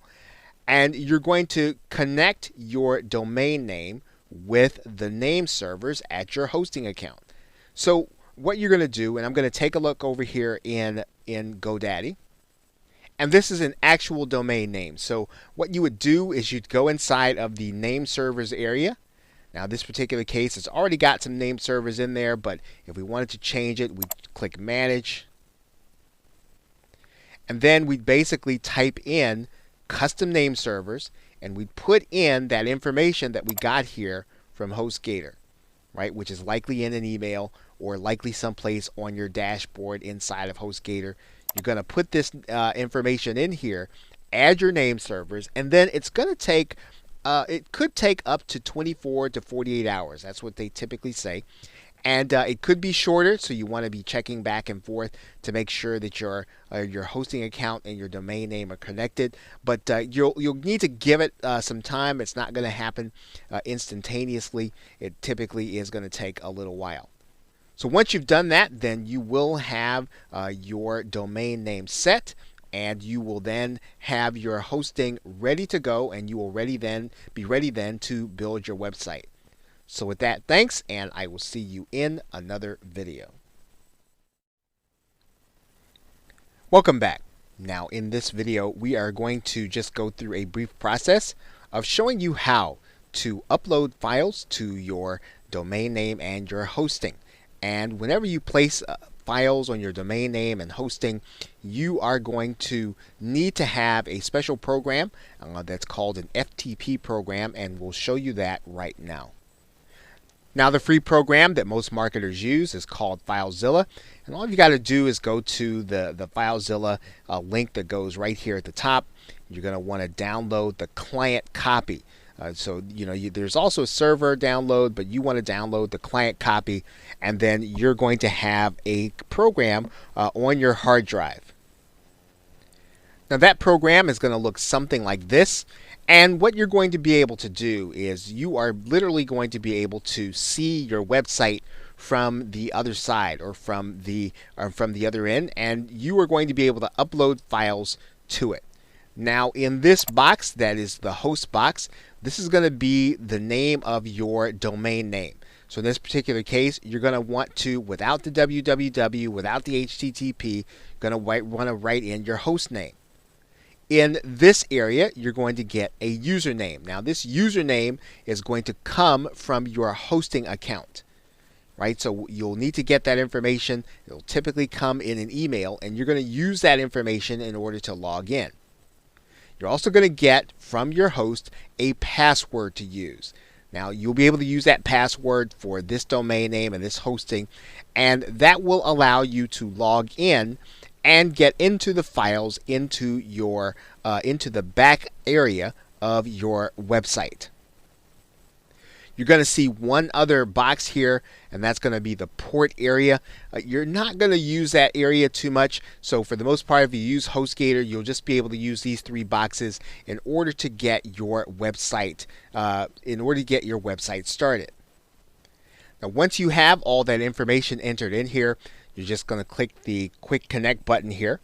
And you're going to connect your domain name with the name servers at your hosting account. So what you're going to do, and I'm going to take a look over here in GoDaddy. And this is an actual domain name. So what you would do is you'd go inside of the name servers area. Now this particular case, it's already got some name servers in there, but if we wanted to change it, we'd click manage. And then we'd basically type in custom name servers, and we'd put in that information that we got here from HostGator, right, which is likely in an email or likely someplace on your dashboard inside of HostGator. You're going to put this information in here, add your name servers, and then it's going to take, it could take up to 24 to 48 hours. That's what they typically say. And it could be shorter, so you want to be checking back and forth to make sure that your hosting account and your domain name are connected. But you'll need to give it some time. It's not going to happen instantaneously. It typically is going to take a little while. So once you've done that, then you will have your domain name set, and you will then have your hosting ready to go, and you will be ready then to build your website. So with that, thanks, and I will see you in another video. Welcome back. Now in this video, we are going to just go through a brief process of showing you how to upload files to your domain name and your hosting. And whenever you place files on your domain name and hosting, you are going to need to have a special program that's called an FTP program, and we'll show you that right now. Now the free program that most marketers use is called FileZilla, and all you got to do is go to the FileZilla link that goes right here at the top. You're going to want to download the client copy. So there's also a server download, but you want to download the client copy, and then you're going to have a program on your hard drive. Now that program is going to look something like this. And what you're going to be able to do is you are literally going to be able to see your website from the other side or from the other end, and you are going to be able to upload files to it. Now in this box, that is the host box, this is going to be the name of your domain name. So in this particular case, you're going to want to, without the www, without the HTTP, going to want to write in your host name. In this area, you're going to get a username. Now this username is going to come from your hosting account, right? So you'll need to get that information. It'll typically come in an email, and you're going to use that information in order to log in. You're also going to get from your host a password to use. Now you'll be able to use that password for this domain name and this hosting, and that will allow you to log in and get into the files into the back area of your website. You're going to see one other box here, and that's going to be the port area. You're not going to use that area too much, so for the most part, if you use HostGator, you'll just be able to use these three boxes in order to get your website started. Now, once you have all that information entered in here, you're just going to click the Quick Connect button here.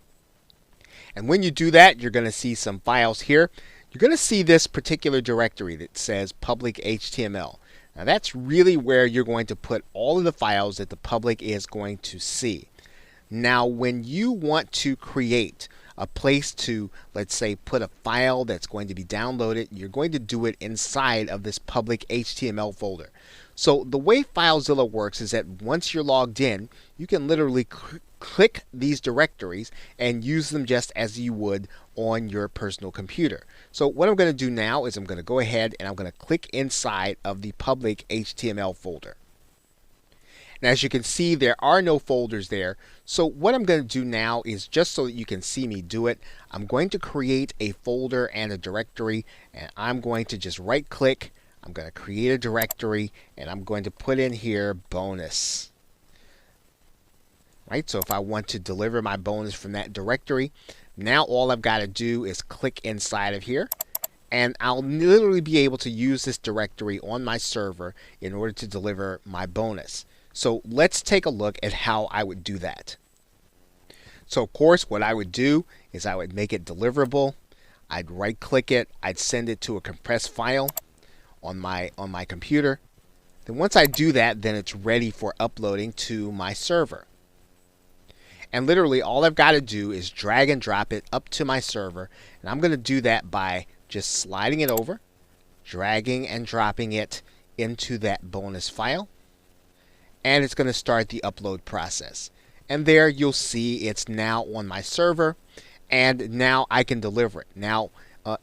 And when you do that, you're going to see some files here. You're going to see this particular directory that says public HTML. Now that's really where you're going to put all of the files that the public is going to see. Now when you want to create a place to, let's say, put a file that's going to be downloaded, you're going to do it inside of this public HTML folder. So the way FileZilla works is that once you're logged in, you can literally click these directories and use them just as you would on your personal computer. So what I'm going to do now is I'm going to go ahead and I'm going to click inside of the public HTML folder. Now as you can see, there are no folders there. So what I'm going to do now is, just so that you can see me do it, I'm going to create a folder and a directory, and I'm going to just right click. I'm going to create a directory, and I'm going to put in here bonus. Right, so if I want to deliver my bonus from that directory, now all I've got to do is click inside of here, and I'll literally be able to use this directory on my server in order to deliver my bonus. So let's take a look at how I would do that. So of course, what I would do is I would make it deliverable. I'd right click it, I'd send it to a compressed file on my computer. Then once I do that, then it's ready for uploading to my server. And literally all I've got to do is drag and drop it up to my server. And I'm going to do that by just sliding it over, dragging and dropping it into that bonus file. And it's going to start the upload process. And there you'll see it's now on my server. And now I can deliver it. Now,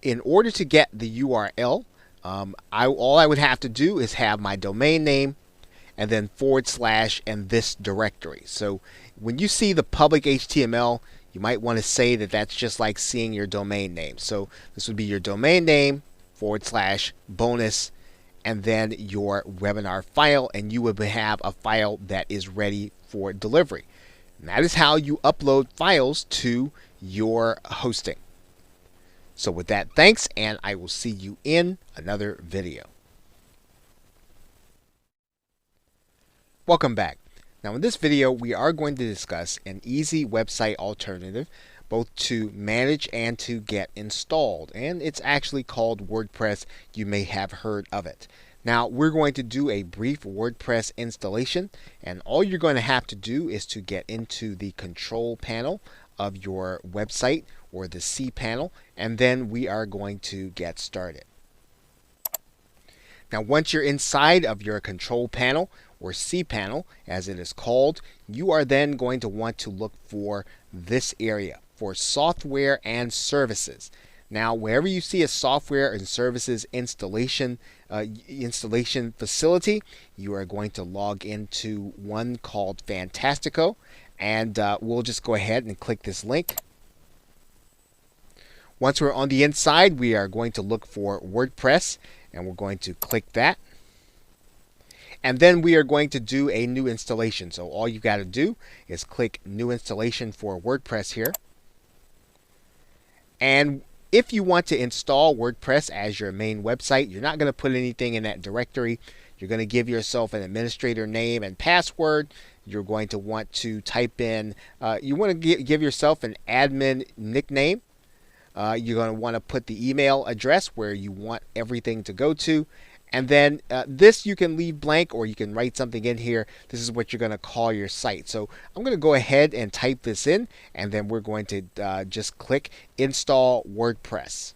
in order to get the URL, all I would have to do is have my domain name and then / and this directory. So when you see the public HTML, you might want to say that that's just like seeing your domain name. So this would be your domain name / bonus and then your webinar file, and you would have a file that is ready for delivery. And that is how you upload files to your hosting. So with that, thanks, and I will see you in another video. Welcome back. Now in this video, we are going to discuss an easy website alternative both to manage and to get installed. And it's actually called WordPress. You may have heard of it. Now we're going to do a brief WordPress installation, and all you're going to have to do is to get into the control panel of your website, or the cPanel, and then we are going to get started. Now once you're inside of your control panel, or cPanel as it is called, you are then going to want to look for this area for software and services. Now wherever you see a software and services installation facility, you are going to log into one called Fantastico, and we'll just go ahead and click this link. Once we're on the inside, we are going to look for WordPress, and we're going to click that. And then we are going to do a new installation. So all you've got to do is click New Installation for WordPress here. And if you want to install WordPress as your main website, you're not going to put anything in that directory. You're going to give yourself an administrator name and password. You're going to want to type in, you want to give yourself an admin nickname. You're going to want to put the email address where you want everything to go to. And then this you can leave blank, or you can write something in here. This is what you're going to call your site. So I'm going to go ahead and type this in, and then we're going to just click Install WordPress.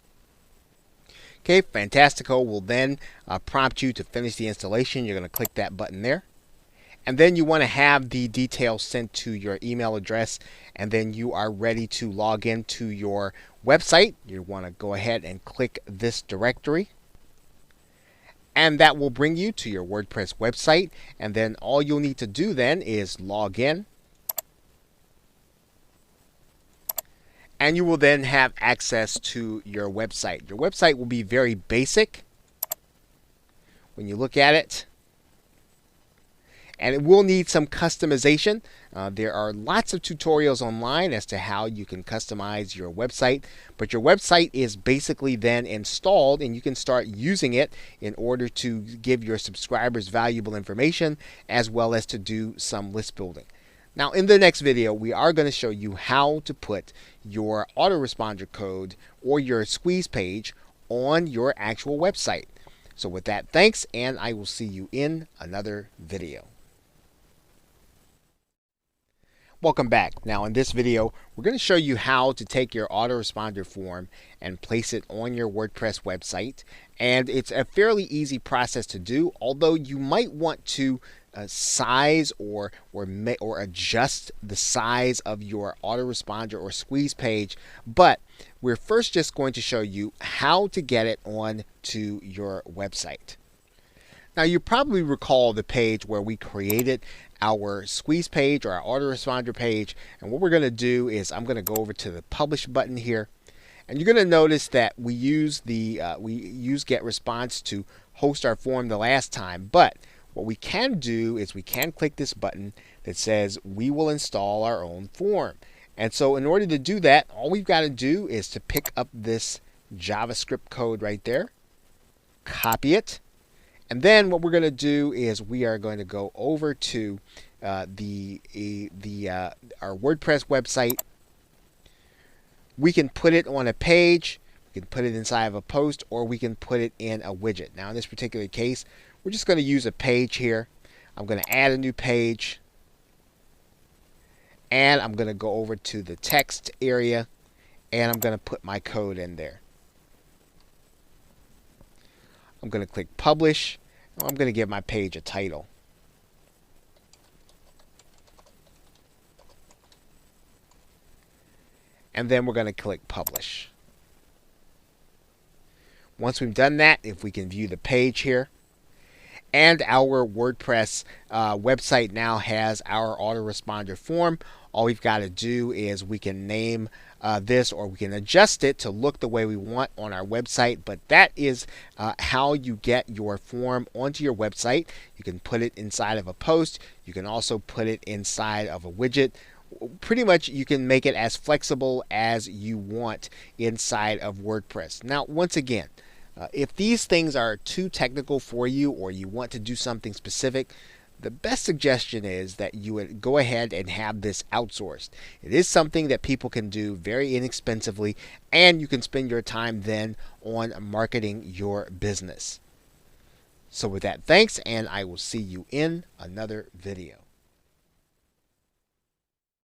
Okay, Fantastico will then prompt you to finish the installation. You're going to click that button there. And then you want to have the details sent to your email address, and then you are ready to log into your website. You want to go ahead and click this directory. And that will bring you to your WordPress website. And then all you'll need to do then is log in. And you will then have access to your website. Your website will be very basic when you look at it. And it will need some customization. There are lots of tutorials online as to how you can customize your website, but your website is basically then installed, and you can start using it in order to give your subscribers valuable information, as well as to do some list building. Now in the next video, we are going to show you how to put your autoresponder code or your squeeze page on your actual website. So with that, thanks, and I will see you in another video. Welcome back. Now in this video, we're going to show you how to take your autoresponder form and place it on your WordPress website. And it's a fairly easy process to do, although you might want to size or adjust the size of your autoresponder or squeeze page. But we're first just going to show you how to get it on to your website. Now you probably recall the page where we created our squeeze page or our autoresponder page, and what we're going to do is I'm going to go over to the publish button here, and you're going to notice that we use GetResponse to host our form the last time. But what we can do is we can click this button that says we will install our own form. And so in order to do that, all we've got to do is to pick up this JavaScript code right there, copy it. And then what we're going to do is we are going to go over to our WordPress website. We can put it on a page, we can put it inside of a post, or we can put it in a widget. Now in this particular case, we're just going to use a page here. I'm going to add a new page. And I'm going to go over to the text area and I'm going to put my code in there. I'm going to click publish. I'm going to give my page a title. And then we're going to click publish. Once we've done that, if we can view the page here, and our WordPress website now has our autoresponder form. All we've got to do is we can name this, or we can adjust it to look the way we want on our website. But that is how you get your form onto your website. You can put it inside of a post. You can also put it inside of a widget. Pretty much you can make it as flexible as you want inside of WordPress. Now, once again, if these things are too technical for you, or you want to do something specific, the best suggestion is that you would go ahead and have this outsourced. It is something that people can do very inexpensively, and you can spend your time then on marketing your business. So with that, thanks, and I will see you in another video.